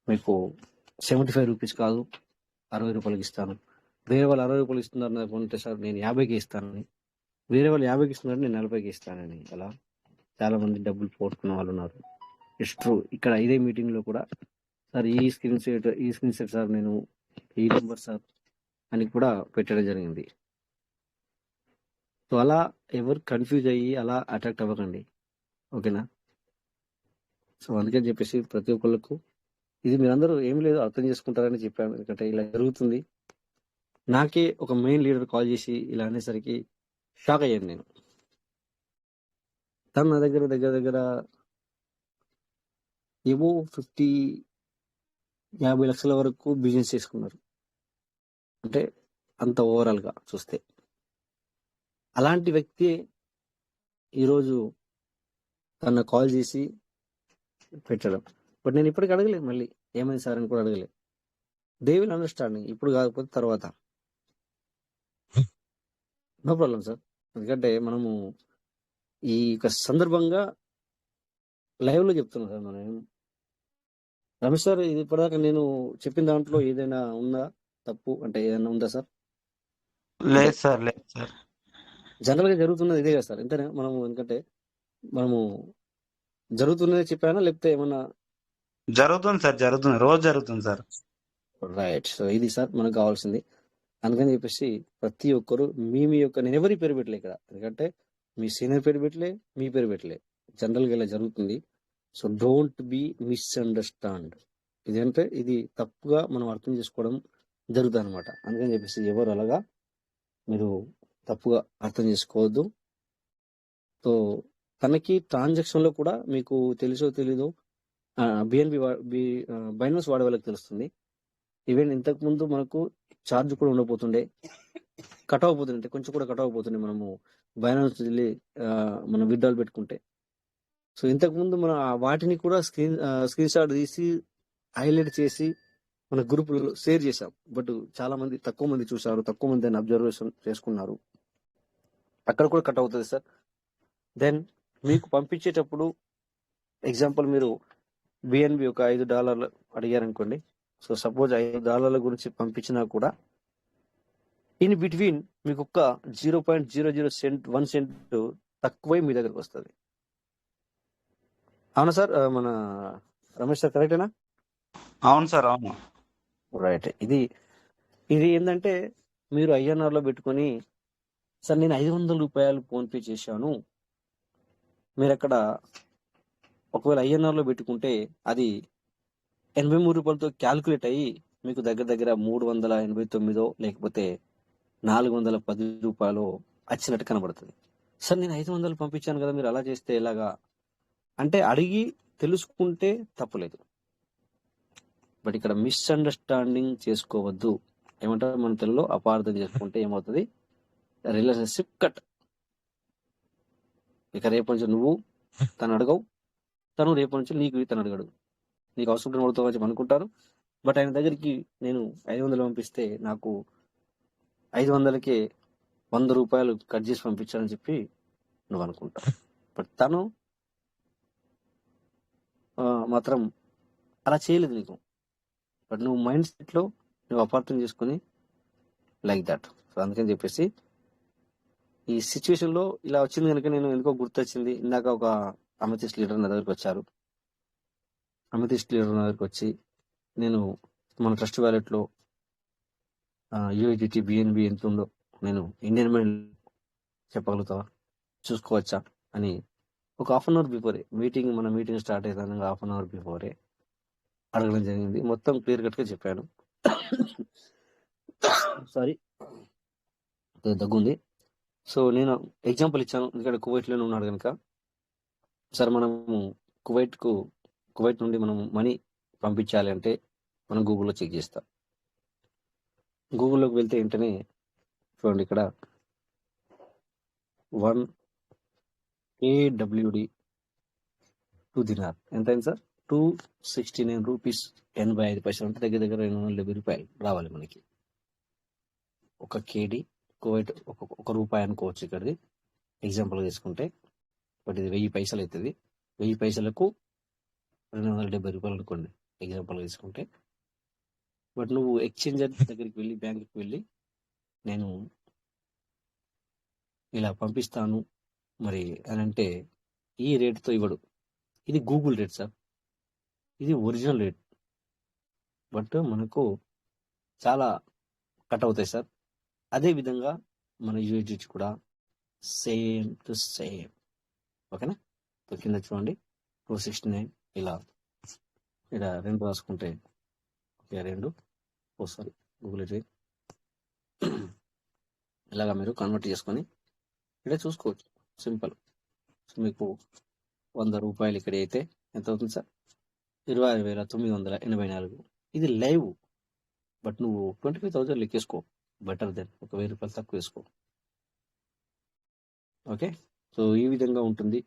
మీకు ₹75 కాదు ₹60 ఇస్తాను, వేరే వాళ్ళు ₹60 ఇస్తున్నారు నాకు అంటే సార్ నేను 50కి ఇస్తానని, వేరే వాళ్ళు 50కి ఇస్తున్నారు నేను 40కి ఇస్తానని, అలా చాలా మంది డబ్బులు పోగొట్టుకున్న వాళ్ళు ఉన్నారు. It's true. ఇక్కడ ఇదే మీటింగ్ లో కూడా సార్ ఈ స్క్రీన్ షాట్ సార్ నేను ఈ నెంబర్ సార్ అని కూడా పెట్టడం జరిగింది. సో అలా ఎవరు కన్ఫ్యూజ్ అయ్యి అలా అట్రాక్ట్ అవ్వకండి, ఓకేనా. సో అందుకని చెప్పేసి ప్రతి ఒక్కళ్ళకు ఇది మీరందరూ ఏం లేదు అర్థం చేసుకుంటారని చెప్పాను. ఎందుకంటే ఇలా జరుగుతుంది. నాకే ఒక మెయిన్ లీడర్ కాల్ చేసి ఇలా అనేసరికి షాక్ అయ్యాను నేను. తను నా దగ్గర దగ్గర ఏవో 50 లక్షల వరకు బిజినెస్ చేసుకున్నారు. అంటే అంత ఓవరాల్ గా చూస్తే అలాంటి వ్యక్తి ఈరోజు తన కాల్ చేసి పెట్టడం. బట్ నేను ఇప్పటికి అడగలేదు, మళ్ళీ ఏమైంది సార్ అని కూడా అడగలేదు. దే విల్ అండర్స్టాండింగ్, ఇప్పుడు కాకపోతే తర్వాత. No problem sir. ఎందుకంటే మనము ఈ యొక్క సందర్భంగా లైవ్ లో చెప్తున్నాం సార్. మనం రమేష్ సార్ ఇది ఇప్పటిదాకా నేను చెప్పిన దాంట్లో ఏదైనా ఉందా తప్పు, అంటే ఏదైనా ఉందా సార్? లేదు సార్, లేదు సార్. జనరల్ గా జరుగుతున్నది ఇదే కదా సార్, ఎంతైనా మనము ఎందుకంటే మనము జరుగుతున్నది చెప్పానా లేకపోతే ఏమన్నా? జరుగుతుంది సార్, జరుగుతుంది, రోజు జరుగుతుంది సార్. రైట్. సో ఇది సార్ మనకు కావాల్సింది. అందుకని చెప్పేసి ప్రతి ఒక్కరు మీ యొక్క నేను ఎవరి పేరు పెట్టలే ఇక్కడ, ఎందుకంటే మీ సీనియర్ పేరు పెట్టలే, మీ పేరు పెట్టలే, జనరల్ గా ఇలా జరుగుతుంది. So don't be misunderstand. ఇదంటే ఇది తప్పుగా మనం అర్థం చేసుకోవడం జరుగుతుంది అనమాట. అందుకని చెప్పేసి ఎవరు అలాగా మీరు తప్పుగా అర్థం చేసుకోవద్దు. సో తనకి ట్రాన్సాక్షన్ లో కూడా మీకు తెలుసో తెలీదో బిఎన్బి బైనాన్స్ వాడే వాళ్ళకి తెలుస్తుంది. ఈవెన్ ఇంతకు ముందు మనకు ఛార్జ్ కూడా ఉండబోతుండే, కట్ అవ్వబోతుండే, కొంచెం కూడా కట్ అవ్వబోతుండే మనము బైనాన్స్ వెళ్ళి మనం విత్డ్రాల్ పెట్టుకుంటే. సో ఇంతకు ముందు మనం వాటిని కూడా స్క్రీన్ షాట్ తీసి హైలైట్ చేసి మన గ్రూపులలో షేర్ చేశాం. బట్ చాలా మంది తక్కువ మంది చూసారు, తక్కువ మంది దాన్ని అబ్జర్వేషన్ చేసుకున్నారు. అక్కడ కూడా కట్ అవుతుంది సార్. దెన్ మీకు పంపించేటప్పుడు ఎగ్జాంపుల్ మీరు బిఎన్బి ఒక $5 అడిగారనుకోండి. సో సపోజ్ $5 గురించి పంపించినా కూడా ఇన్ బిట్వీన్ మీకు ఒక 0.00 సెంట్ తక్కువై మీ దగ్గరకు వస్తుంది. అవునా సార్? మన రమేష్ సార్ కరెక్టేనా? అవును సార్, అవును. రైట్. ఇది ఏంటంటే మీరు INR లో పెట్టుకొని సార్ నేను ₹500 ఫోన్పే చేశాను, మీరు అక్కడ ఒకవేళ INR లో పెట్టుకుంటే అది ₹83తో క్యాల్కులేట్ అయ్యి మీకు దగ్గర 389 లేకపోతే ₹410 వచ్చినట్టు కనబడుతుంది. సార్ నేను 500 పంపించాను కదా, మీరు అలా చేస్తే ఎలాగా అంటే అడిగి తెలుసుకుంటే తప్పులేదు. బట్ ఇక్కడ మిస్అండర్స్టాండింగ్ చేసుకోవద్దు. ఏమంటారు మన తెలుగులో, అపార్థం చేసుకుంటే ఏమవుతుంది, రిలేషన్షిప్ కట్. ఇక రేపు నుంచి నువ్వు తను అడగవు, తను రేపు నుంచి నీకు ఇతను అడగడు, నీకు అవసరం పడుతూ అని అనుకుంటారు. బట్ ఆయన దగ్గరికి నేను 500 పంపిస్తే నాకు 500కే 100 రూపాయలు కట్ చేసి పంపించాలని చెప్పి నువ్వు అనుకుంటావు. బట్ తను మాత్రం అలా చేయలేదు నీకు. బట్ నువ్వు మైండ్ సెట్లో నువ్వు అపార్థం చేసుకుని లైక్ దట్. సో అందుకని చెప్పేసి ఈ సిచ్యువేషన్లో ఇలా వచ్చింది కనుక నేను ఎందుకో గుర్తొచ్చింది. ఇందాక ఒక అమెథిస్ట్ లీడర్ నా దగ్గరికి వచ్చారు. అమెథిస్ట్ లీడర్ నా దగ్గరికి వచ్చి నేను మన ట్రస్ట్ వ్యాలెట్లో యూఐడిటీ బిఎన్బి ఎంత ఉందో నేను ఇండియన్ మైండ్ చెప్పగలుగుతావా, చూసుకోవచ్చా అని ఒక హాఫ్ అన్ అవర్ బిఫోరే మన మీటింగ్ స్టార్ట్ అయ్యేదాన్ని హాఫ్ అన్ అవర్ బిఫోరే అడగడం జరిగింది. మొత్తం క్లియర్ కట్గా చెప్పాను. సారీ, దగ్గుంది. సో నేను ఎగ్జాంపుల్ ఇచ్చాను, ఎందుకంటే కువైట్లోనే ఉన్నాడు కనుక. సరే, మనము కువైట్ నుండి మనం మనీ పంపించాలి అంటే మనం గూగుల్లో చెక్ చేస్తాం. గూగుల్లోకి వెళ్తే వెంటనే చూడండి, ఇక్కడ 1 AWD 2 దినార్ ఎంత అయింది సార్? 269 రూపీస్ 85 పైసలు, అంటే దగ్గర దగ్గర 270 రూపాయలు రావాలి మనకి. ఒక కేడీ కువైట్ ఒక రూపాయి అనుకోవచ్చు ఇక్కడిది ఎగ్జాంపుల్ తీసుకుంటే. బట్ ఇది 1000 పైసలు అవుతుంది. 1000 పైసలకు 270 రూపాయలు అనుకోండి ఎగ్జాంపుల్ తీసుకుంటే. బట్ నువ్వు ఎక్స్చేంజర్ దగ్గరికి వెళ్ళి, బ్యాంకుకి వెళ్ళి నేను ఇలా పంపిస్తాను మరి అని అంటే ఈ రేట్తో ఇవ్వడు. ఇది గూగుల్ రేట్ సార్, ఇది ఒరిజినల్ రేట్. బట్ మనకు చాలా కట్ అవుతాయి సార్. అదే విధంగా మన యూఎస్డి కూడా సేమ్ టు సేమ్. ఓకేనా? కింద చూడండి 269 ఇలా ఇక్కడ 2 రాసుకుంటే 2 సారీ గూగుల్ రేట్ ఇలాగా మీరు కన్వర్ట్ చేసుకొని ఇక్కడ చూసుకోవచ్చు. సింపుల్. సో మీకు 100 రూపాయలు ఇక్కడ అయితే ఎంత అవుతుంది సార్? 26,984. ఇది లైవ్. బట్ నువ్వు 25,000 లెక్కేసుకో, బెటర్ దెన్ ఒక 1000 రూపాయలు తక్కువ వేసుకో. ఓకే, సో ఈ విధంగా ఉంటుంది.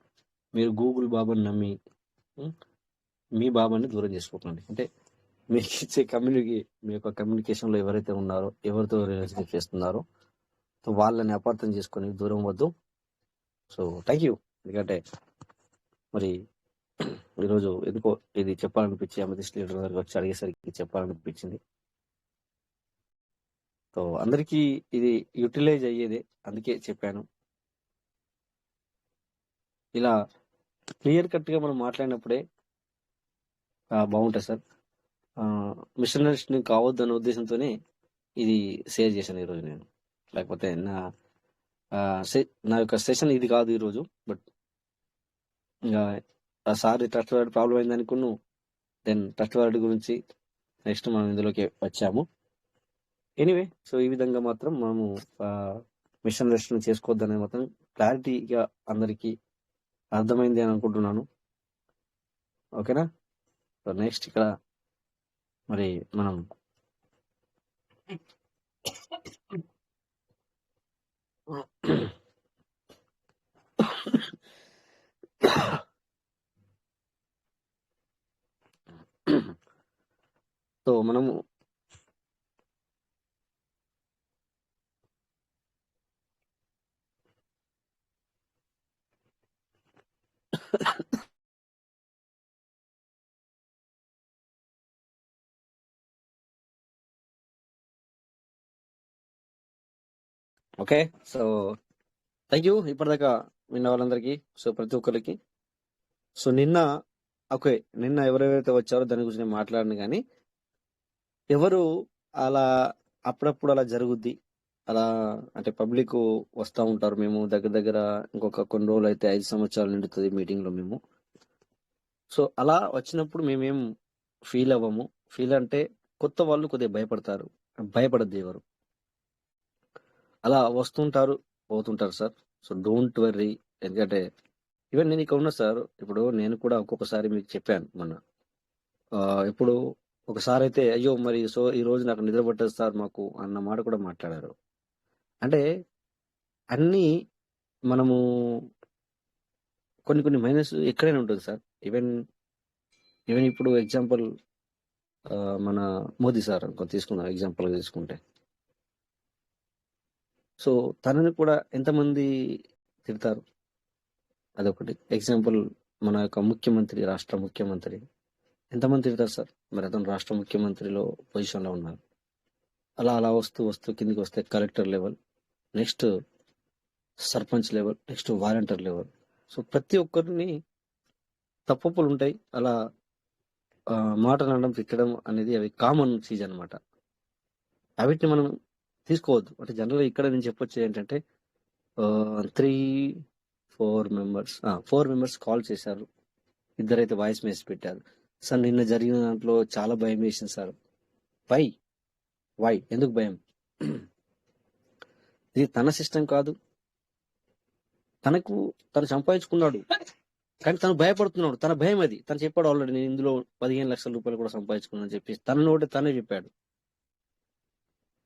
మీరు గూగుల్ బాబాని నమ్మి మీ బాబాని దూరం చేసుకోకండి. అంటే మీకు ఇచ్చే మీ యొక్క కమ్యూనికేషన్లో ఎవరైతే ఉన్నారో, ఎవరితో రిలేషన్షిప్ చేస్తున్నారో, సో వాళ్ళని అపార్థం చేసుకొని దూరం వద్దు. So thank you. ఎందుకంటే మరి ఈరోజు ఎందుకో ఇది చెప్పాలనిపించి అమెథిస్ట్ లీడర్ దగ్గరికి వచ్చి అడిగేసరికి చెప్పాలనిపించింది. సో అందరికీ ఇది యూటిలైజ్ అయ్యేదే, అందుకే చెప్పాను. ఇలా క్లియర్ కట్గా మనం మాట్లాడినప్పుడే బాగుంటుంది సార్. మిషనరీస్ని కావద్దు అనే ఉద్దేశంతోనే ఇది షేర్ చేశాను ఈరోజు నేను. లేకపోతే నా యొక్క సెషన్ ఇది కాదు ఈరోజు. బట్ ఇంకా సారీ ట్రస్ట్ వార్డ్ ప్రాబ్లం అయింది అనుకున్నాను. దెన్ ట్రస్ట్ వార్డ్ గురించి నెక్స్ట్ మనం ఇందులోకి వచ్చాము. ఎనీవే, సో ఈ విధంగా మాత్రం మనము మిషన్ రెస్టారెంట్ చేసుకోవద్దనేది మాత్రం క్లారిటీగా అందరికీ అర్థమైంది అని అనుకుంటున్నాను. ఓకేనా? సో నెక్స్ట్ ఇక్కడ మరి మనం సో మనము ఓకే, సో థ్యాంక్ యూ ఇప్పటిదాకా విన్న వాళ్ళందరికీ. సో ప్రతి ఒక్కరికి. సో నిన్న ఎవరెవరైతే వచ్చారో దాని గురించి నేను మాట్లాడిన, కానీ ఎవరు అలా అప్పుడప్పుడు అలా జరుగుద్ది. అలా అంటే పబ్లిక్ వస్తూ ఉంటారు. మేము దగ్గర ఇంకొక కొన్ని రోజులు అయితే 5 సంవత్సరాలు నిండుతుంది మీటింగ్లో మేము. సో అలా వచ్చినప్పుడు మేమేం ఫీల్ అవ్వము. ఫీల్ అంటే కొత్త వాళ్ళు కొద్దిగా భయపడద్దు ఎవరు. అలా వస్తుంటారు, పోతుంటారు సార్. So don't worry. ఎందుకంటే ఈవెన్ నేను ఇక్కడ ఉన్నా సార్. ఇప్పుడు నేను కూడా ఒక్కొక్కసారి మీకు చెప్పాను మొన్న. ఇప్పుడు ఒకసారి అయితే అయ్యో మరి సో ఈ రోజు నాకు నిద్ర పట్టదు సార్ మాకు అన్న మాట కూడా మాట్లాడారు. అంటే అన్నీ మనము కొన్ని మైనస్ ఎక్కడైనా ఉంటుంది సార్. ఈవెన్ ఈవెన్ ఇప్పుడు ఎగ్జాంపుల్ మన మోదీ సార్ తీసుకుందాం ఎగ్జాంపుల్ తీసుకుంటే, సో తనని కూడా ఎంతమంది తిడతారు? అదొకటి ఎగ్జాంపుల్. మన యొక్క ముఖ్యమంత్రి, రాష్ట్ర ముఖ్యమంత్రి ఎంతమంది తిడతారు సార్? మరి అతను రాష్ట్ర ముఖ్యమంత్రిలో పొజిషన్లో ఉన్నారు. అలా అలా వస్తూ వస్తూ కిందికి వస్తే collector level, next sarpanch level, next volunteer level. So ప్రతి ఒక్కరిని తప్పులు ఉంటాయి. అలా మాటలు అనడం, తిట్టడం అనేది అవి కామన్ చీజ్ అనమాట. వాటిని మనం తీసుకోవద్దు. అంటే జనరల్గా ఇక్కడ నేను చెప్పొచ్చు ఏంటంటే 4 మెంబర్స్ కాల్ చేశారు, ఇద్దరైతే వాయిస్ మెసేజ్ పెట్టారు. సార్ నిన్న జరిగిన దాంట్లో చాలా భయం వేసింది సార్. వై ఎందుకు భయం? ఇది తన సిస్టమ్ కాదు, తను సంపాదించుకున్నాడు కానీ తను భయపడుతున్నాడు. తన భయం అది. తను చెప్పాడు ఆల్రెడీ, నేను ఇందులో 15 లక్షల రూపాయలు కూడా సంపాదించుకున్నాను అని చెప్పి తన నోటి తనే చెప్పాడు.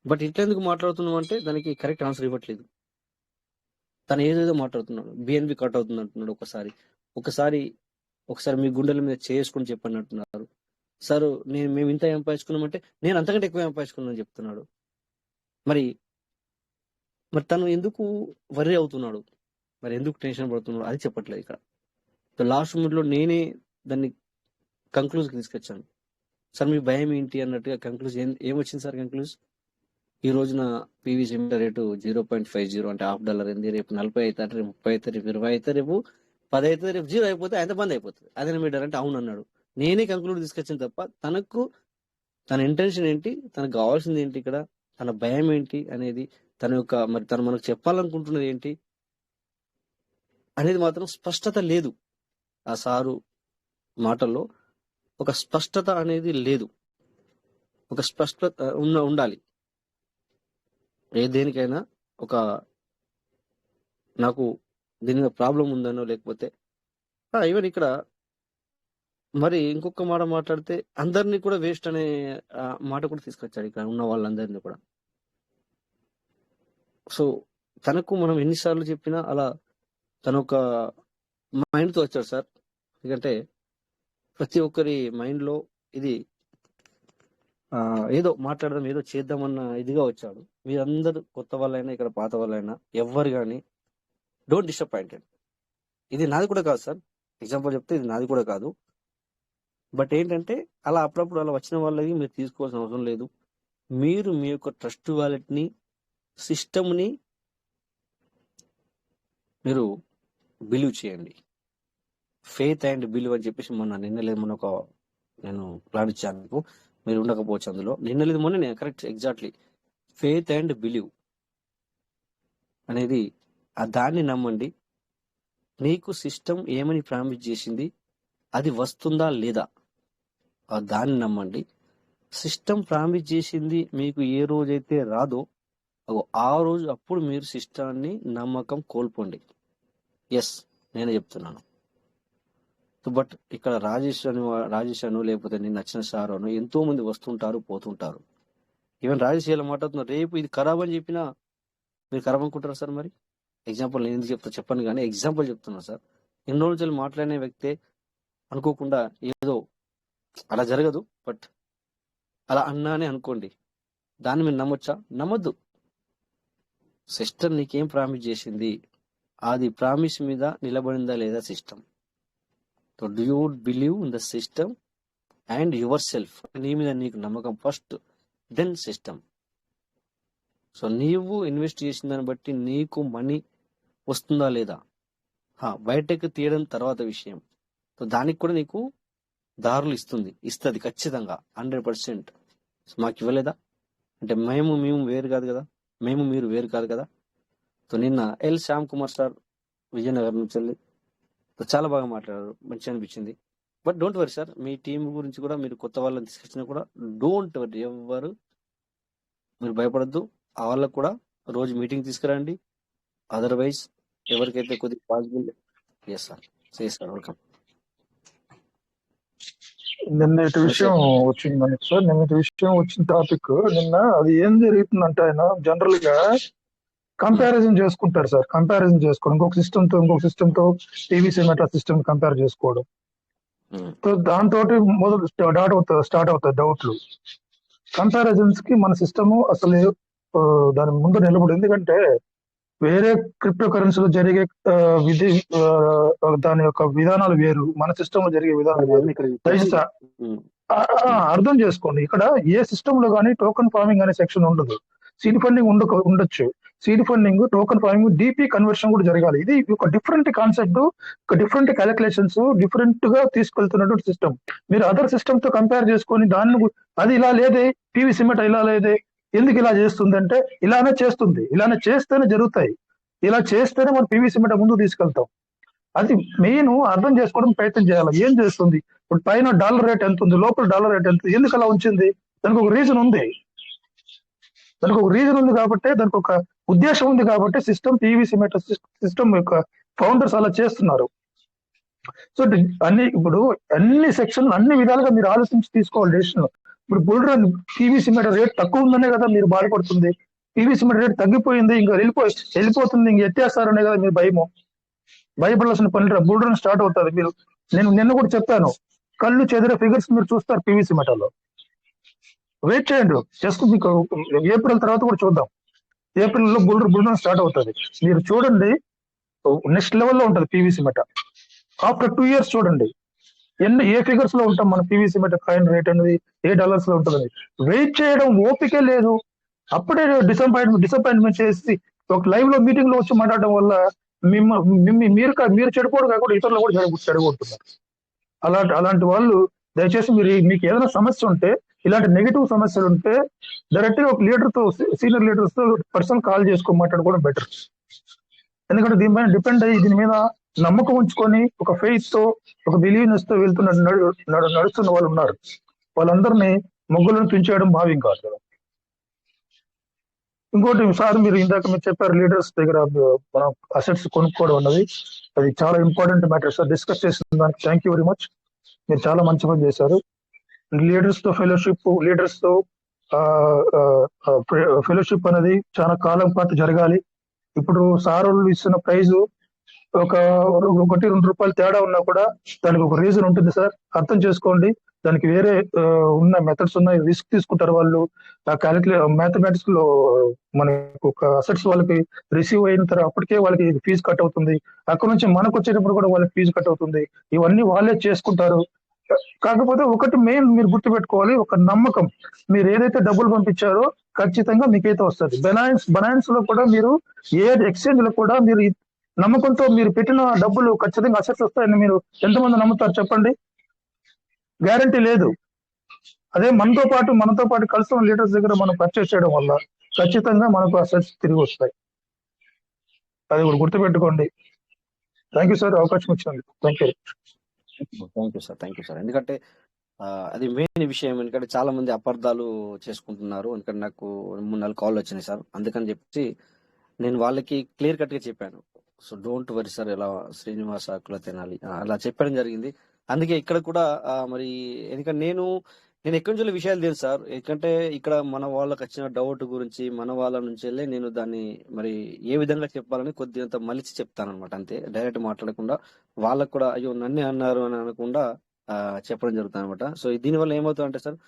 బట్ ఇట్లా ఎందుకు మాట్లాడుతున్నాం అంటే దానికి కరెక్ట్ ఆన్సర్ ఇవ్వట్లేదు. తను ఏదేదో మాట్లాడుతున్నాడు, బిఎన్బి కట్ అవుతుంది అంటున్నాడు. ఒకసారి మీ గుండెల మీద చేసుకుని చెప్పండి అంటున్నారు. సార్ మేము ఇంత సంపాదించుకున్నామంటే నేను అంతకంటే ఎక్కువ సంపాదించుకున్నాను చెప్తున్నాడు. మరి తను ఎందుకు వర్రీ అవుతున్నాడు, మరి ఎందుకు టెన్షన్ పడుతున్నాడు అది చెప్పట్లేదు ఇక్కడ. లాస్ట్ మూమెంట్లో నేనే దాన్ని కంక్లూజ్కి తీసుకొచ్చాను. సార్ మీ భయం ఏంటి అన్నట్టుగా కంక్లూజ్ ఏమొచ్చింది సార్? కంక్లూజ్ ఈ రోజున పీవీ సిమెంట్ రేటు 0.50 అంటే $1 అయింది. రేపు 40 అవుతుంది, రేపు 30 అవుతుంది, రేపు 20 అవుతుంది, రేపు 10 అవుతుంది, రేపు 0 అయిపోతే ఆయన బంద్ అయిపోతుంది. అదే మీటర్ అంటే అవును అన్నాడు. నేనే కంక్లూడ్ తీసుకొచ్చాను తప్ప తన ఇంటెన్షన్ ఏంటి, తనకు కావాల్సింది ఏంటి, ఇక్కడ తన భయం ఏంటి అనేది, తను మనకు చెప్పాలనుకుంటున్నది ఏంటి అనేది మాత్రం స్పష్టత లేదు. ఆ సారు మాటల్లో ఒక స్పష్టత అనేది లేదు. ఒక స్పష్టత ఉండాలి. దేనికైనా నాకు దీని మీద ప్రాబ్లం ఉందనో, లేకపోతే ఈవెన్ ఇక్కడ మరి ఇంకొక మాట మాట్లాడితే అందరినీ కూడా వేస్ట్ అనే మాట కూడా తీసుకొచ్చాడు ఇక్కడ ఉన్న వాళ్ళందరినీ కూడా. సో తనకు మనం ఎన్నిసార్లు చెప్పినా అలా తను ఒక మైండ్తో వచ్చాడు సార్. ఎందుకంటే ప్రతి ఒక్కరి మైండ్లో ఇది ఏదో మాట్లాడదాం, ఏదో చేద్దామన్న ఇదిగా వచ్చాడు. మీరందరూ కొత్త వాళ్ళైనా ఇక్కడ పాత వాళ్ళైనా ఎవ్వరు కానీ డోంట్ డిసప్పాయింటెడ్. ఇది నాది కూడా కాదు సార్, ఎగ్జాంపుల్ చెప్తే ఇది నాది కూడా కాదు. బట్ ఏంటంటే అలా అప్పుడప్పుడు అలా వచ్చిన వాళ్ళకి మీరు తీసుకోవాల్సిన అవసరం లేదు. మీరు మీ యొక్క ట్రస్ట్ వాలెట్ని, సిస్టమ్ని మీరు బిలీవ్ చేయండి. ఫెయిత్ అండ్ బిలీవ్ అని చెప్పేసి నేను ప్లాన్ ఇచ్చాను మీకు. మీరు ఉండకపోవచ్చు అందులో. నేను correct exactly faith and believe అనేది దాన్ని నమ్మండి. నీకు సిస్టమ్ ఏమని ప్రామిస్ చేసింది అది వస్తుందా లేదా దాన్ని నమ్మండి. సిస్టమ్ ప్రామిస్ చేసింది మీకు ఏ రోజైతే రాదో ఆ రోజు అప్పుడు మీరు సిస్టాన్ని నమ్మకం కోల్పోండి. నేనే చెప్తున్నాను. బట్ ఇక్కడ రాజేష్ అను లేకపోతే నేను నచ్చిన సార్ అను ఎంతో మంది వస్తుంటారు, పోతుంటారు. ఈవెన్ రాజేష్ ఇలా మాట్లాడుతున్నారు, రేపు ఇది ఖరాబ్ అని చెప్పినా మీరు ఖరాబ్ అనుకుంటారా సార్? మరి ఎగ్జాంపుల్ నేను ఎందుకు చెప్పాను కానీ ఎగ్జాంపుల్ చెప్తున్నా సార్. ఎన్నో రోజులు మాట్లాడిన వ్యక్తే అనుకోకుండా ఏదో అలా జరగదు, బట్ అలా అన్నానే అనుకోండి. దాన్ని మీరు నమ్మొచ్చా? నమ్మద్దు. సిస్టమ్ నీకేం ప్రామిస్ చేసింది, అది ప్రామిస్ మీద నిలబడిందా లేదా system? So do you believe in the system and your self? నీ మీద నీకు నమ్మకం ఫస్ట్, దెన్ సిస్టమ్. సో నీవు ఇన్వెస్ట్ చేసిన దాన్ని బట్టి నీకు మనీ వస్తుందా లేదా బయటకు తీయడం తర్వాత విషయం. సో దానికి కూడా నీకు దారులు ఇస్తుంది ఖచ్చితంగా 100%. మాకు ఇవ్వలేదా అంటే మేము వేరు కాదు కదా, మీరు వేరు కాదు కదా. సో నిన్న శ్యామ్ కుమార్ సార్ విజయనగరం నుంచి వెళ్ళి చాలా బాగా మాట్లాడారు, మంచిగా అనిపించింది. But don't worry sir, me team గురించి కూడా మీరు కొత్త వాళ్ళని తీసుకొచ్చినా కూడా డోంట్ వరీ, ఎవరు మీరు భయపడద్దు. ఆ వాళ్ళకు కూడా రోజు మీటింగ్ తీసుకురండి. అదర్వైజ్ ఎవరికైతే కొద్దిగా పాసిబుల్ సార్ వెల్కమ్. నిన్నటి విషయం వచ్చింది మనకి సార్. నిన్నటి విషయం వచ్చిన టాపిక్ నిన్న అది ఏం జరుగుతుందంటే ఆయన జనరల్ గా కంపారిజన్ చేసుకుంటారు సార్. కంపారిజన్ చేసుకోవడం ఇంకొక సిస్టమ్ తో టీవీ సినిమాటా సిస్టమ్ కంపేర్ చేసుకోవడం. ఉమ్, సో దాంతో మొదలు స్టార్ట్ అవుతాయి డౌట్లు. కంపారిజన్స్ కి మన సిస్టమ్ అసలు దాని ముందు నిలబడి, ఎందుకంటే వేరే క్రిప్టో కరెన్సీలో జరిగే ఆ, విధి దాని యొక్క విధానాలు వేరు, మన సిస్టమ్ లో జరిగే విధానాలు అవును, వేరు. ఇక్కడ దయచేసి ఉమ్, అర్థం చేసుకోండి. ఇక్కడ ఏ సిస్టమ్ లో కానీ టోకన్ ఫార్మింగ్ అనే సెక్షన్ ఉండదు. సీడ్ ఫండింగ్ ఉండొచ్చు. Seed funding, token farming, DP conversion కూడా జరగాలి. ఇది ఒక డిఫరెంట్ కాన్సెప్ట్, ఒక డిఫరెంట్ క్యాలిక్యులేషన్స్, డిఫరెంట్ గా తీసుకెళ్తున్నటువంటి సిస్టమ్. మీరు అదర్ సిస్టమ్ తో కంపేర్ చేసుకొని అది ఇలా లేదే, పివి సిమెంట్ ఇలా లేదే, ఎందుకు ఇలా చేస్తుంది అంటే ఇలానే చేస్తుంది, ఇలానే చేస్తేనే జరుగుతాయి, ఇలా చేస్తేనే మనం పివి సిమెంట్ ముందుకు తీసుకెళ్తాం. అది మెయిన్ అర్థం చేసుకోవడం ప్రయత్నం చేయాలి. ఏం చేస్తుంది ఇప్పుడు, పైన డాలర్ రేట్ ఎంత ఉంది, లోపల డాలర్ రేట్ ఎంత, ఎందుకు అలా ఉంచింది? దానికి ఒక రీజన్ ఉంది. కాబట్టి, దానికి ఒక ఉద్దేశం ఉంది కాబట్టి పివి సిమెంట్ సిస్టమ్ యొక్క ఫౌండర్స్ అలా చేస్తున్నారు. సో ఇప్పుడు అన్ని సెక్షన్లు అన్ని విధాలుగా మీరు ఆలోచించి తీసుకోవాలి డెసిషన్. ఇప్పుడు bull run PV cement rate తక్కువ ఉందనే కదా మీరు బాధపడుతుంది. పివి సిమెంట్ రేట్ తగ్గిపోయింది, ఇంకా వెళ్ళిపోతుంది, ఇంక ఎత్తేస్తారనే కదా మీరు భయపడాల్సిన పని. బుల్ రన్ స్టార్ట్ అవుతుంది. నేను నిన్న కూడా చెప్పాను, కళ్ళు చెదిరే ఫిగర్స్ మీరు చూస్తారు పివి సిమెంట్ లో. వెయిట్ చేయండి, జస్ట్ మీకు ఏప్రిల్ తర్వాత కూడా చూద్దాం. ఏప్రిల్ లో బుల్ రన్ స్టార్ట్ అవుతుంది. మీరు చూడండి, నెక్స్ట్ లెవెల్లో ఉంటుంది పివి సిమెంట్. ఆఫ్టర్ 2 years చూడండి ఏ ఫిగర్స్ లో ఉంటాం మన పివి సిమెంట్ కాయిన్ రేట్ అనేది, ఏ డాలర్స్ లో ఉంటుంది. వెయిట్ చేయడం ఓపికే లేదు. అప్పుడే డిసప్పాయింట్మెంట్ చేసి ఒక లైవ్ లో మీటింగ్ లో వచ్చి మాట్లాడడం వల్ల మీరు చెడిపోవడం కాకుండా ఇతరులు కూడా చెడగొడుతున్నారు. అలాంటి వాళ్ళు దయచేసి మీకు ఏదైనా సమస్య ఉంటే, ఇలాంటి నెగిటివ్ సమస్యలు ఉంటే డైరెక్ట్ గా ఒక లీడర్ తో, సీనియర్ లీడర్స్ తో పర్సనల్ కాల్ చేసుకొని మాట్లాడుకోవడం బెటర్. ఎందుకంటే దీనిపైన డిపెండ్ అయ్యి, దీని మీద నమ్మకం ఉంచుకొని ఒక ఫెయిత్ తో, ఒక బిలీవ్నెస్ తో నడుస్తున్న వాళ్ళు ఉన్నారు. వాళ్ళందరినీ మొగ్గులను పెంచేయడం భావ్యం కాదు కదా. ఇంకోటి సార్, మీరు ఇందాక మీరు చెప్పారు లీడర్స్ దగ్గర మనం అసెట్స్ కొనుక్కోవడం అన్నది, అది చాలా ఇంపార్టెంట్ మ్యాటర్ సార్. డిస్కస్ చేసిన దానికి థ్యాంక్ యూ వెరీ మచ్. మీరు చాలా మంచి పని చేశారు. లీడర్స్ తో ఫెలోషిప్ అనేది చాలా కాలం పాటు జరగాలి. ఇప్పుడు సార్ వాళ్ళు ఇస్తున్న ప్రైజ్ ఒక 1-2 రూపాయలు తేడా ఉన్నా కూడా దానికి ఒక రీజన్ ఉంటుంది సార్, అర్థం చేసుకోండి. దానికి వేరే ఉన్న మెథడ్స్ ఉన్నాయి. రిస్క్ తీసుకుంటారు వాళ్ళు. మ్యాథమెటిక్స్ లో మనకు ఒక అసెట్స్ వాళ్ళకి రిసీవ్ అయిన తర్వాత అప్పటికే వాళ్ళకి ఫీజు కట్ అవుతుంది. అక్కడ నుంచి మనకు వచ్చేటప్పుడు కూడా వాళ్ళకి ఫీజు కట్ అవుతుంది. ఇవన్నీ వాళ్ళే చేసుకుంటారు. కాకపోతే ఒకటి మెయిన్ మీరు గుర్తుపెట్టుకోవాలి, ఒక నమ్మకం. మీరు ఏదైతే డబ్బులు పంపించారో ఖచ్చితంగా మీకైతే వస్తుంది. బనాన్స్ లో కూడా మీరు, ఏ ఎక్స్చేంజ్ లో కూడా మీరు నమ్మకంతో మీరు పెట్టిన డబ్బులు ఖచ్చితంగా అసెట్స్ వస్తాయని మీరు ఎంతమంది నమ్ముతారు చెప్పండి? గ్యారంటీ లేదు. అదే మనతో పాటు కలిసిన లీడర్స్ దగ్గర మనం పర్చేస్ చేయడం వల్ల ఖచ్చితంగా మనకు అసెట్స్ తిరిగి వస్తాయి. అది కూడా గుర్తుపెట్టుకోండి. థ్యాంక్ యూ సార్, అవకాశం ఇచ్చినందుకు. Thank you sir. ఎందుకంటే అది మెయిన్ విషయం. ఎందుకంటే చాలా మంది అపార్థాలు చేసుకుంటున్నారు. ఎందుకంటే నాకు 3-4 కాల్ వచ్చినాయి సార్. అందుకని చెప్పి నేను వాళ్ళకి క్లియర్ కట్ గా చెప్పాను. సో డోంట్ వరీ సార్, ఎలా శ్రీనివాస ఆకుల తినాలి అలా చెప్పడం జరిగింది. అందుకే ఇక్కడ కూడా మరి ఎందుకంటే నేను ఎక్కడి నుంచి విషయాలు తెలుసు సార్. ఎందుకంటే ఇక్కడ మన వాళ్ళకి వచ్చిన డౌట్ గురించి మన వాళ్ళ నుంచి వెళ్ళి నేను దాన్ని మరి ఏ విధంగా చెప్పాలని కొద్దిగా మలిచి చెప్తాను అనమాట. అంతే, డైరెక్ట్ మాట్లాడకుండా వాళ్ళకు కూడా అయ్యో నన్నే అన్నారు అని అనకుండా చెప్పడం జరుగుతుంది అనమాట. సో దీనివల్ల ఏమవుతుందంటే సార్,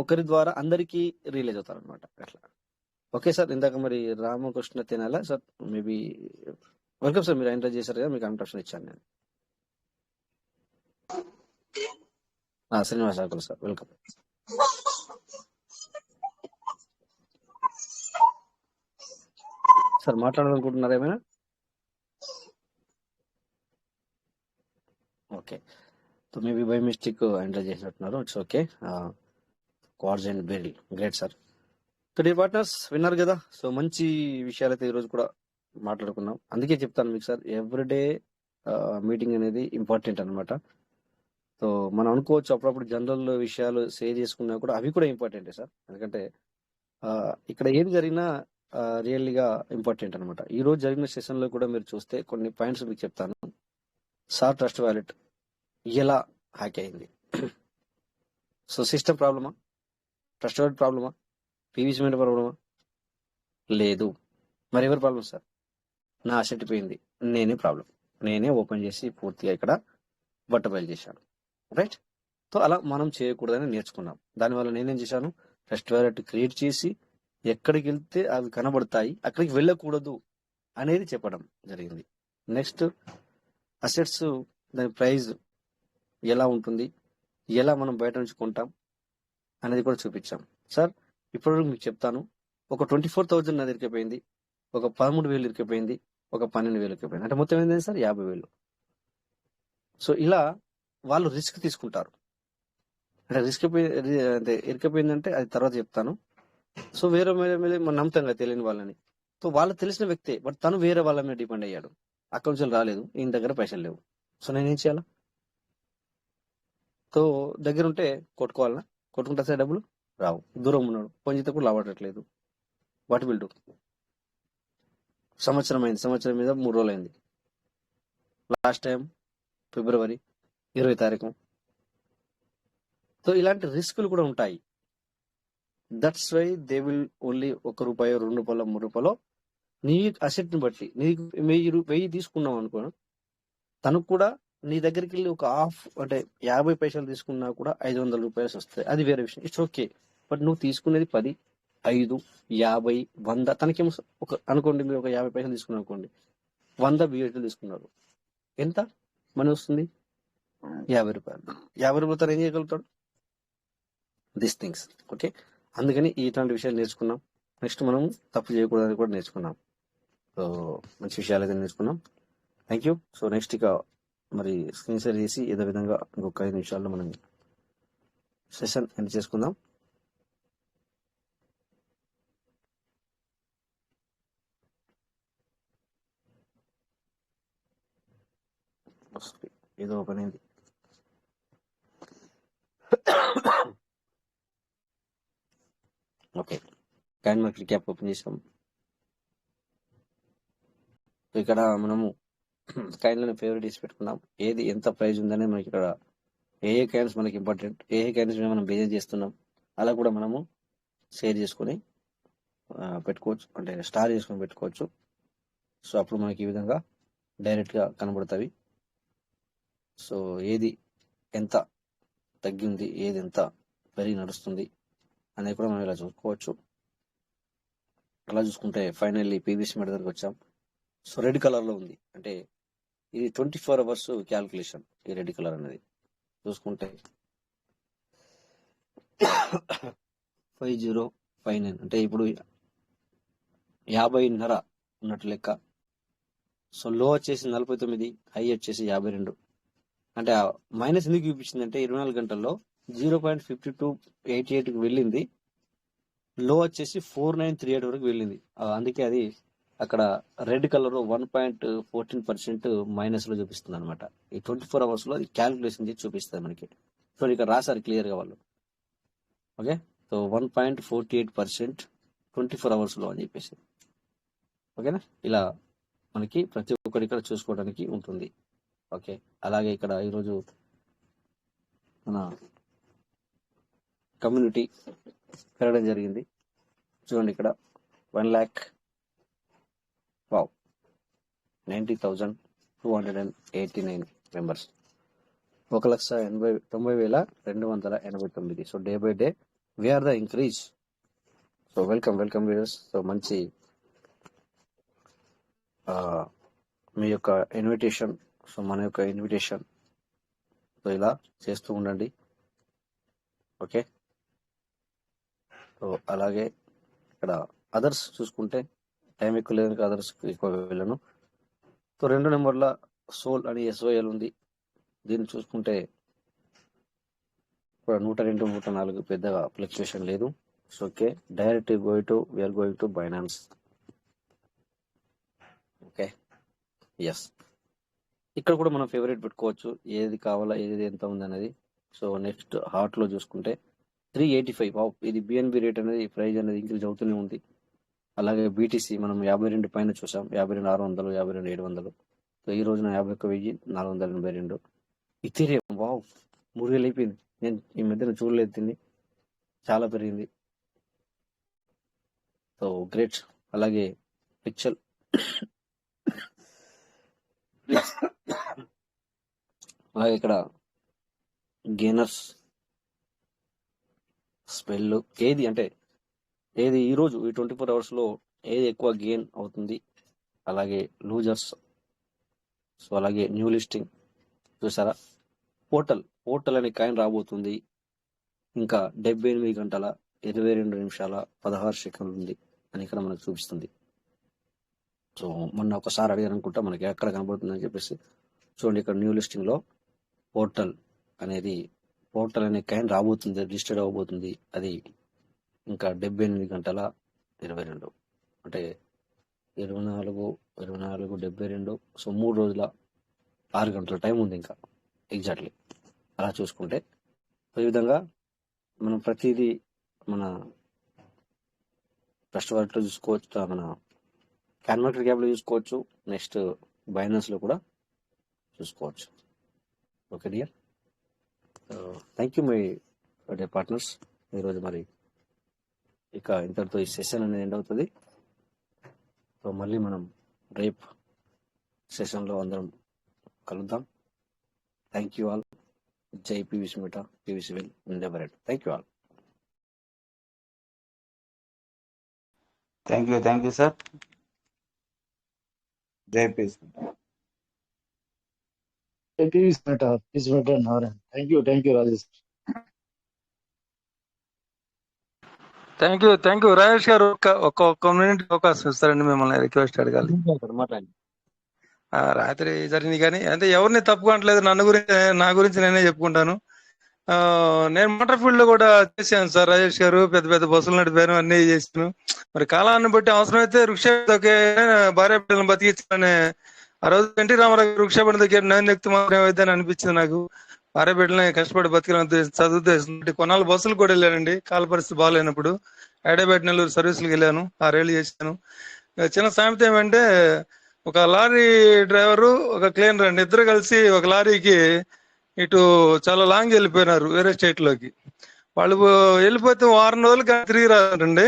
ఒకరి ద్వారా అందరికీ రియలైజ్ అవుతారు అనమాట. అట్లా ఓకే సార్. ఇందాక మరి రామకృష్ణ తినాలా సార్, మేబీ వెల్కమ్ సార్. మీరు ఎంటర్ చేశారు కదా, మీకు ఇంట్రడక్షన్ ఇచ్చాను నేను. Srinivas Akula sir, welcome. Sir మాట్లాడాలనుకుంటున్నారా ఏమైనా? Okay, so maybe by mistake enter చేసినట్టున్నారు. It's okay. క్వార్జ్ and very great sir. So dear partners, విన్నారు కదా. సో మంచి విషయాలు అయితే ఈరోజు కూడా మాట్లాడుకున్నాం. అందుకే చెప్తాను మీకు సార్, ఎవ్రీడే మీటింగ్ అనేది ఇంపార్టెంట్ అనమాట. సో మనం అనుకోవచ్చు అప్పుడప్పుడు జనరల్ విషయాలు షేర్ చేసుకున్నా కూడా అవి కూడా ఇంపార్టెంటే సార్. ఎందుకంటే ఇక్కడ ఏది జరిగినా రియల్గా ఇంపార్టెంట్ అనమాట. ఈ రోజు జరిగిన సెషన్లో కూడా మీరు చూస్తే కొన్ని పాయింట్స్ మీకు చెప్తాను. సార్ ట్రస్ట్ వాలెట్ ఎలా హ్యాక్ అయింది? సో సిస్టమ్ ప్రాబ్లమా, ట్రస్ట్ వాలెట్ ప్రాబ్లమా, పివి సిమెంట్ ప్రాబ్లమా? లేదు. మరి ఎవరి ప్రాబ్లం సార్? నా అసెట్ పోయింది, నేనే ప్రాబ్లం. నేనే ఓపెన్ చేసి పూర్తిగా ఇక్కడ బట్టబయలు చేశాను. రైట్. సో అలా మనం చేయకూడదని నేర్చుకున్నాం. దానివల్ల నేనేం చేశాను, ట్రస్ట్ వాలెట్ క్రియేట్ చేసి ఎక్కడికి వెళ్తే అవి కనబడతాయి అక్కడికి వెళ్ళకూడదు అనేది చెప్పడం జరిగింది. నెక్స్ట్ అసెట్స్, దాని ప్రైస్ ఎలా ఉంటుంది, ఎలా మనం బయట నుంచి కొంటాం అనేది కూడా చూపించాం. సార్ ఇప్పటివరకు మీకు చెప్తాను, ఒక 24,000 నా దగ్గరికి పోయింది, ఒక 13,000 ఇరికిపోయింది, ఒక 12,000 ఇరికిపోయింది, అంటే మొత్తం ఏంటంటే సార్ 50,000. సో ఇలా వాళ్ళు రిస్క్ తీసుకుంటారు. అంటే రిస్క్ అంటే ఇరికిపోయిందంటే అది తర్వాత చెప్తాను. సో వేరే మీద మనం నమ్ముతాం కదా తెలియని వాళ్ళని. సో వాళ్ళు తెలిసిన వ్యక్తే, బట్ తను వేరే వాళ్ళ మీద డిపెండ్ అయ్యాడు. అక్కడి నుంచి రాలేదు, ఈయన దగ్గర పైసలు లేవు. సో నేనేం చేయాలా? సో దగ్గర ఉంటే కొట్టుకోవాలన్నా, కొట్టుకుంటే సార్ డబ్బులు రావు. దూరం ఉన్నాడు, పొంజితే కూడా లావట్లేదు. What will do? సంవత్సరం అయింది, సంవత్సరం మీద 3 రోజులు అయింది. లాస్ట్ టైం ఫిబ్రవరి 20 తారీఖు. సో ఇలాంటి రిస్కులు కూడా ఉంటాయి. That's why they will only ₹1, ₹2, ₹3 నీ అసెట్ ని బట్టి. నీకు 1000 తీసుకున్నావు అనుకో, తనకు కూడా నీ దగ్గరికి వెళ్ళి ఒక అంటే 50 పైసలు తీసుకున్నా కూడా ₹500 వస్తాయి. అది వేరే విషయం, ఇట్స్ ఓకే. బట్ నువ్వు తీసుకునేది 10, 5, 50, 100. తనకేమో ఒక అనుకోండి, మీరు ఒక 50 పైసలు తీసుకున్నారు అనుకోండి, 100 బియ్యం తీసుకున్నారు, ఎంత మనీ వస్తుంది? ₹50. ₹50 తను ఏం చేయగలుగుతాడు? This things. ఓకే, అందుకని ఇట్లాంటి విషయాలు నేర్చుకున్నాం. నెక్స్ట్ మనం తప్పు చేయకూడదని కూడా నేర్చుకున్నాం. సో మంచి విషయాలు అయితే నేర్చుకున్నాం. Thank you. సో నెక్స్ట్ ఇక మరి స్క్రీన్ షేర్ చేసి ఏదో విధంగా ఇంకొక 5 నిమిషాల్లో మనం సెషన్ ఎండ్ చేసుకుందాం. ఏదో ఓపెన్ అయింది. Okay, coin market cap open చేసాం. ఇక్కడ మనము కాయిన్లను ఫేవరెట్ చేసి పెట్టుకున్నాం. ఏది ఎంత ప్రైజ్ ఉందనే మనకి ఇక్కడ ఏ కాయిన్స్ మనకి ఇంపార్టెంట్, ఏ కాయిన్స్ మనం బిజినెస్ చేస్తున్నాం అలా కూడా మనము షేర్ చేసుకొని పెట్టుకోవచ్చు, అంటే స్టార్ చేసుకొని పెట్టుకోవచ్చు. సో అప్పుడు మనకి ఈ విధంగా డైరెక్ట్గా కనబడుతుంది. సో ఏది ఎంత తగ్గింది, ఏది ఎంత పెరిగి నడుస్తుంది అనేది కూడా మనం ఇలా చూసుకోవచ్చు. అలా చూసుకుంటే ఫైనల్లీ పీవీసీ మీటర్ దగ్గరికి వచ్చాం. సో రెడ్ కలర్లో ఉంది, అంటే ఇది 24 hours క్యాల్కులేషన్. ఈ రెడ్ కలర్ అనేది చూసుకుంటే 5059, అంటే ఇప్పుడు 50.5 ఉన్నట్టు లెక్క. సో లో వచ్చేసి 49, హై వచ్చేసి 52. అంటే మైనస్ ఎందుకు చూపించింది అంటే 24 గంటల్లో 0.5288కి వెళ్ళింది, లో వచ్చేసి 4938 వరకు వెళ్ళింది. అందుకే అది అక్కడ రెడ్ కలర్ 1.14% మైనస్ లో చూపిస్తుంది అనమాట. ఈ 24 hours లో క్యాల్కులేషన్ చేసి చూపిస్తుంది మనకి. సో ఇక్కడ రాశారు క్లియర్ గా వాళ్ళు. ఓకే, సో 1.48% 24 hours లో అని చెప్పేసి. ఓకేనా, ఇలా మనకి ప్రతి ఒక్కటి ఇక్కడ చూసుకోవడానికి ఉంటుంది. ఓకే, అలాగే ఇక్కడ ఈరోజు మన కమ్యూనిటీ పెరగడం జరిగింది. చూడండి ఇక్కడ 1,90,289 members, 1,90,289. So day by day we are the increase. So welcome viewers. So మంచి మీ యొక్క ఇన్విటేషన్, సో మన యొక్క ఇన్విటేషన్, సో ఇలా చేస్తూ ఉండండి. ఓకే, సో అలాగే ఇక్కడ అదర్స్ చూసుకుంటే టైం ఎక్కువ లేదు, అదర్స్ ఎక్కువ వెళ్ళను. సో 2 నెంబర్ల సోల్ అని SOL ఉంది. దీన్ని చూసుకుంటే 102, 104 పెద్దగా ఫ్లక్చుయేషన్ లేదు. So okay, direct we are going to Binance. Okay, yes, ఇక్కడ కూడా మనం ఫేవరెట్ పెట్టుకోవచ్చు, ఏది కావాలా, ఏది ఎంత ఉంది అనేది. సో నెక్స్ట్ హార్ట్ లో చూసుకుంటే 385. ఇది BNB రేట్ అనేది, ప్రైజ్ అనేది ఇంక్రీజ్ అవుతూనే ఉంది. అలాగే BTC మనం 52 పైన చూసాం, 52,600, 52,700. సో ఈ రోజున 51,482. ఇథీరియం 3,000 అయిపోయింది. నేను ఈ మధ్యన చూడలేదు, తిని చాలా పెరిగింది. So great. అలాగే పిక్చర్ అలాగే ఇక్కడ గెయినర్స్, స్పెల్, ఏది అంటే ఏది ఈరోజు ఈ 24 అవర్స్లో ఏది ఎక్కువ గెయిన్ అవుతుంది, అలాగే లూజర్స్, సో అలాగే న్యూ లిస్టింగ్ చూసారా. పోర్టల్ అనే కాయిన్ రాబోతుంది. ఇంకా 78 గంటల 22 నిమిషాల 16 సెకండ్లు ఉంది అని ఇక్కడ మనకు చూపిస్తుంది. సో మొన్న ఒకసారి అడిగారు అనుకుంటా మనకి ఎక్కడ కనబడుతుందని చెప్పేసి. చూడండి ఇక్కడ న్యూ లిస్టింగ్లో పోర్టల్ అనే కాయిన్ రాబోతుంది, లిస్టెడ్ అవబోతుంది. అది ఇంకా 78 గంటల 22 అంటే 24, 72. సో 3 రోజుల 6 గంటల టైం ఉంది ఇంకా ఎగ్జాక్ట్లీ. అలా చూసుకుంటే ఈ విధంగా మనం ప్రతిదీ మన ట్రస్ట్ వాలెట్లో చూసుకోవచ్చు, మన క్యాన్ మార్కెట్ క్యాప్లో చూసుకోవచ్చు, నెక్స్ట్ బైనాన్స్లో కూడా చూసుకోవచ్చు. Okay dear, thank you my day partners. ఈరోజు మరి ఇక ఇంతటితో ఈ సెషన్ అనేది ఎండ్ అవుతుంది. సో మళ్ళీ మనం రేపు సెషన్లో అందరం కలుద్దాం. Thank you all. జై PVC meta, PVC well, never end. Thank you all. Thank you sir. జై peace. Peace matter, Naren. Thank you, Rajesh. Thank you Rajesh garu. ఒక్క మినిట్ అవకాశం ఇస్తారండి, మిమ్మల్ని రిక్వెస్ట్ అడగాలి. రాత్రి జరిగింది కానీ అంటే ఎవరిని తప్పుకోవట్లేదు, నా గురించి నేనే చెప్పుకుంటాను. నేను మోటార్ ఫీల్డ్ లో కూడా చేశాను సార్. రాజేష్ గారు పెద్ద పెద్ద బస్సులు నడిపాను, అన్ని చేసాను. మరి కాలాన్ని బట్టి అవసరమైతే వృక్షకే భార్య బిడ్డలను బతికించాలనే ఆ రోజు ఎన్టీ రామారావు వృక్షపడి దగ్గర నేను ఎక్కితే మాత్రం ఏమైతే అనిపించింది నాకు. భార్య బిడ్డలని కష్టపడి బతికిన చదువుతే కొన్నాళ్ళు బస్సులు కూడా వెళ్ళానండి, కాల పరిస్థితి బాగాలేనప్పుడు. హైదరాబాద్ నెల్లూరు సర్వీసులకు వెళ్ళాను, 6 ఏళ్ళు చేశాను. చిన్న సామెత ఏమంటే, ఒక లారీ డ్రైవరు ఒక క్లీనర్ అండి, ఇద్దరు కలిసి ఒక లారీకి ఇటు చాలా లాంగ్ వెళ్ళిపోయినారు, వేరే స్టేట్ లోకి. వాళ్ళు వెళ్ళిపోతే 1 వారం రోజులు తిరిగి రారండి.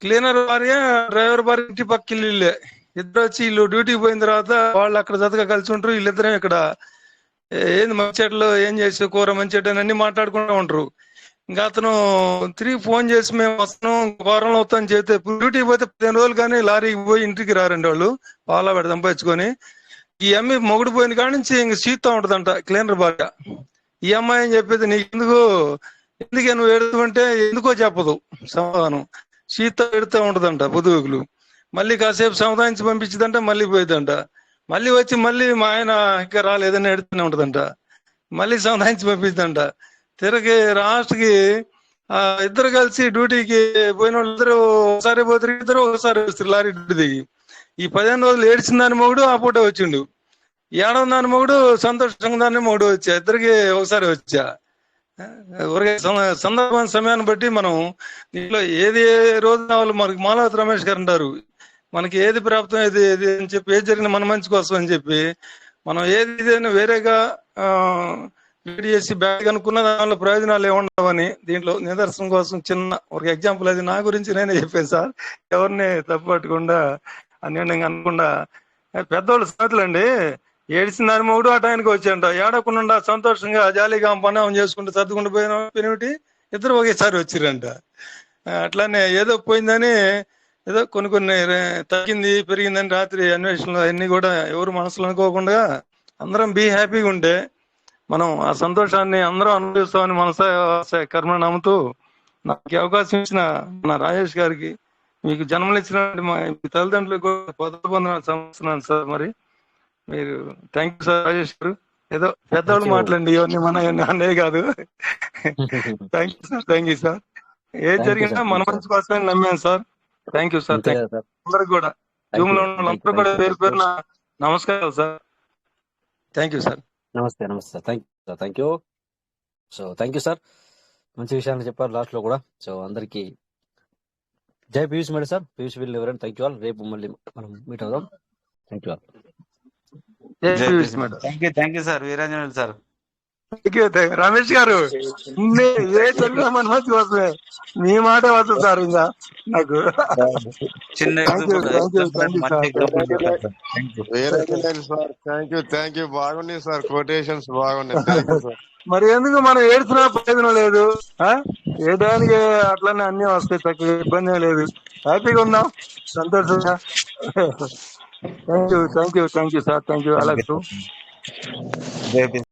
క్లీనర్ భార్య డ్రైవర్ భార్య ఇంటి పక్క ఇల్లే, ఇద్దరు వచ్చి వీళ్ళు డ్యూటీకి పోయిన తర్వాత వాళ్ళు అక్కడ జతగా కలిసి ఉంటారు, వీళ్ళిద్దరే ఇక్కడ ఏంది మంచెట్లు ఏం చేసి కూర మంచెట్టు అని అన్ని మాట్లాడుకుంటూ ఉంటారు. ఇంకా అతను తిరిగి ఫోన్ చేసి మేము వస్తున్నాం 1 వారంలో అవుతామని చెప్తే, డ్యూటీకి పోతే 15 రోజులు కానీ లారీకి పోయి ఇంటికి రారండి వాళ్ళు, పాలా పెడ సంపాదించుకొని. ఈ అమ్మాయి మొగుడు పోయిన కాడి నుంచి ఇంక సీతా ఉంటదంట క్లీనర్ భార్య. ఈ అమ్మాయి అని చెప్పేది, ఎందుకే నువ్వు ఎడుతుంటే ఎందుకో చెప్పదు సమాధానం. సీత ఎడుతూ ఉంటదంట పొదుగులు. మళ్ళీ కాసేపు సమాధానించి పంపించదంట, మళ్ళీ పోయిద్దంట. మళ్ళీ వచ్చి మళ్ళీ మా ఆయన ఇంకా రాలేదని ఎడుతూనే ఉంటదంట, మళ్ళీ సమాధానించి పంపిద్దంట. తిరిగి లాస్ట్కి ఇద్దరు కలిసి డ్యూటీకి పోయిన వాళ్ళు ఇద్దరు ఒకసారి పోతారు, ఇద్దరు ఒకసారి వస్తారు లారీ డ్యూటీ దిగి. ఈ 15 రోజులు ఏడ్చిన దాని మొగుడు ఆ పూట వచ్చిండు, 7వ దాని మొగుడు సంతోషంగా దాన్ని మొగుడు వచ్చా, ఇద్దరికి ఒకసారి వచ్చా. సందర్భం సమయాన్ని బట్టి మనం దీంట్లో ఏది రోజు వాళ్ళు మనకి మాలవతి రమేష్ గారు అంటారు, మనకి ఏది ప్రాప్తం ఏది అని చెప్పి, ఏది జరిగిన మన మంచి కోసం అని చెప్పి మనం ఏదైనా వేరేగా రీడ్ చేసి బ్యాగ్ అనుకున్న దానిలో ప్రయోజనాలు ఏముండవని దీంట్లో నిదర్శనం కోసం చిన్న ఒక ఎగ్జాంపుల్. అది నా గురించి నేనే చెప్పాను సార్, ఎవరిని తప్పు పట్టకుండా అన్యోన్యంగా అనకుండా. పెద్దవాళ్ళు స్నేహితులండి, ఏడిసిన దాని మొగుడు ఆ టైంకి వచ్చాయంట, ఏడకుండా సంతోషంగా జాలీగా పని చేసుకుంటూ సర్దుకుంటూ పోయిన పెనిమిటి ఇద్దరు ఒకేసారి వచ్చిరంట. అట్లానే ఏదో పోయిందని, ఏదో కొన్ని తగ్గింది పెరిగిందని రాత్రి అన్వేషణలు అన్ని కూడా ఎవరు మనసులో అనుకోకుండా అందరం బీ హ్యాపీగా ఉంటే మనం ఆ సంతోషాన్ని అందరం అనుభవిస్తామని మనస కర్మ నమ్ముతూ నాకు అవకాశం ఇచ్చిన మన రాజేష్ గారికి, మీకు జన్మనిచ్చిన మా తల్లిదండ్రులకు పొందనాలు సమర్పిస్తున్నాను సార్. మరి మీరు థ్యాంక్ యూ సార్ రాజేష్ గారు. ఏదో పెద్దవాళ్ళు మాట్లాడండి, ఇవన్నీ మన అనే కాదు. Thank you sir. ఏది జరిగినా మన మంచి కోసమే నమ్మాను సార్. Thank you sir. అందరికి కూడా జూమ్ లో ఉన్న వాళ్ళందరూ కూడా పేరు పేరున నమస్కారాలు సార్. Thank you sir. నమస్తే sir. Thank you. So thank you sir, మంచి విషయాన్ని చెప్పారు లాస్ట్ లో కూడా. సో అందరికి జై పీయూష్ మేడం సార్, పీయూష్ వీళ్ళు ఎవరైనా థ్యాంక్ యూ ఆల్. రేపు మళ్ళీ మనం మీట్ అవుదాం. Thank you all. Thank you sir. Veeranjaneyulu sir. Ramesh గారు ఏ చదివినా మన మంచి వస్తుంది, మీ మాట వస్తుంది సార్. ఇంకా నాకు చిన్న థ్యాంక్ యూ ఎగ్జాంపుల్ మంచి ఎగ్జాంపుల్ చెప్పారు సార్. థ్యాంక్ యూ బాగున్నాయి సార్, కొటేషన్స్ బాగున్నాయి. Thank you sir. మరి ఎందుకు మనం ఏడ్చినా ప్రయోజనం లేదు, ఏ దానికి అట్లనే అన్ని వస్తాయి, తక్కువ ఇబ్బంది ఏం లేదు. హ్యాపీగా ఉందాం, సంతోషంగా. Thank you sir, thank you. అలాగే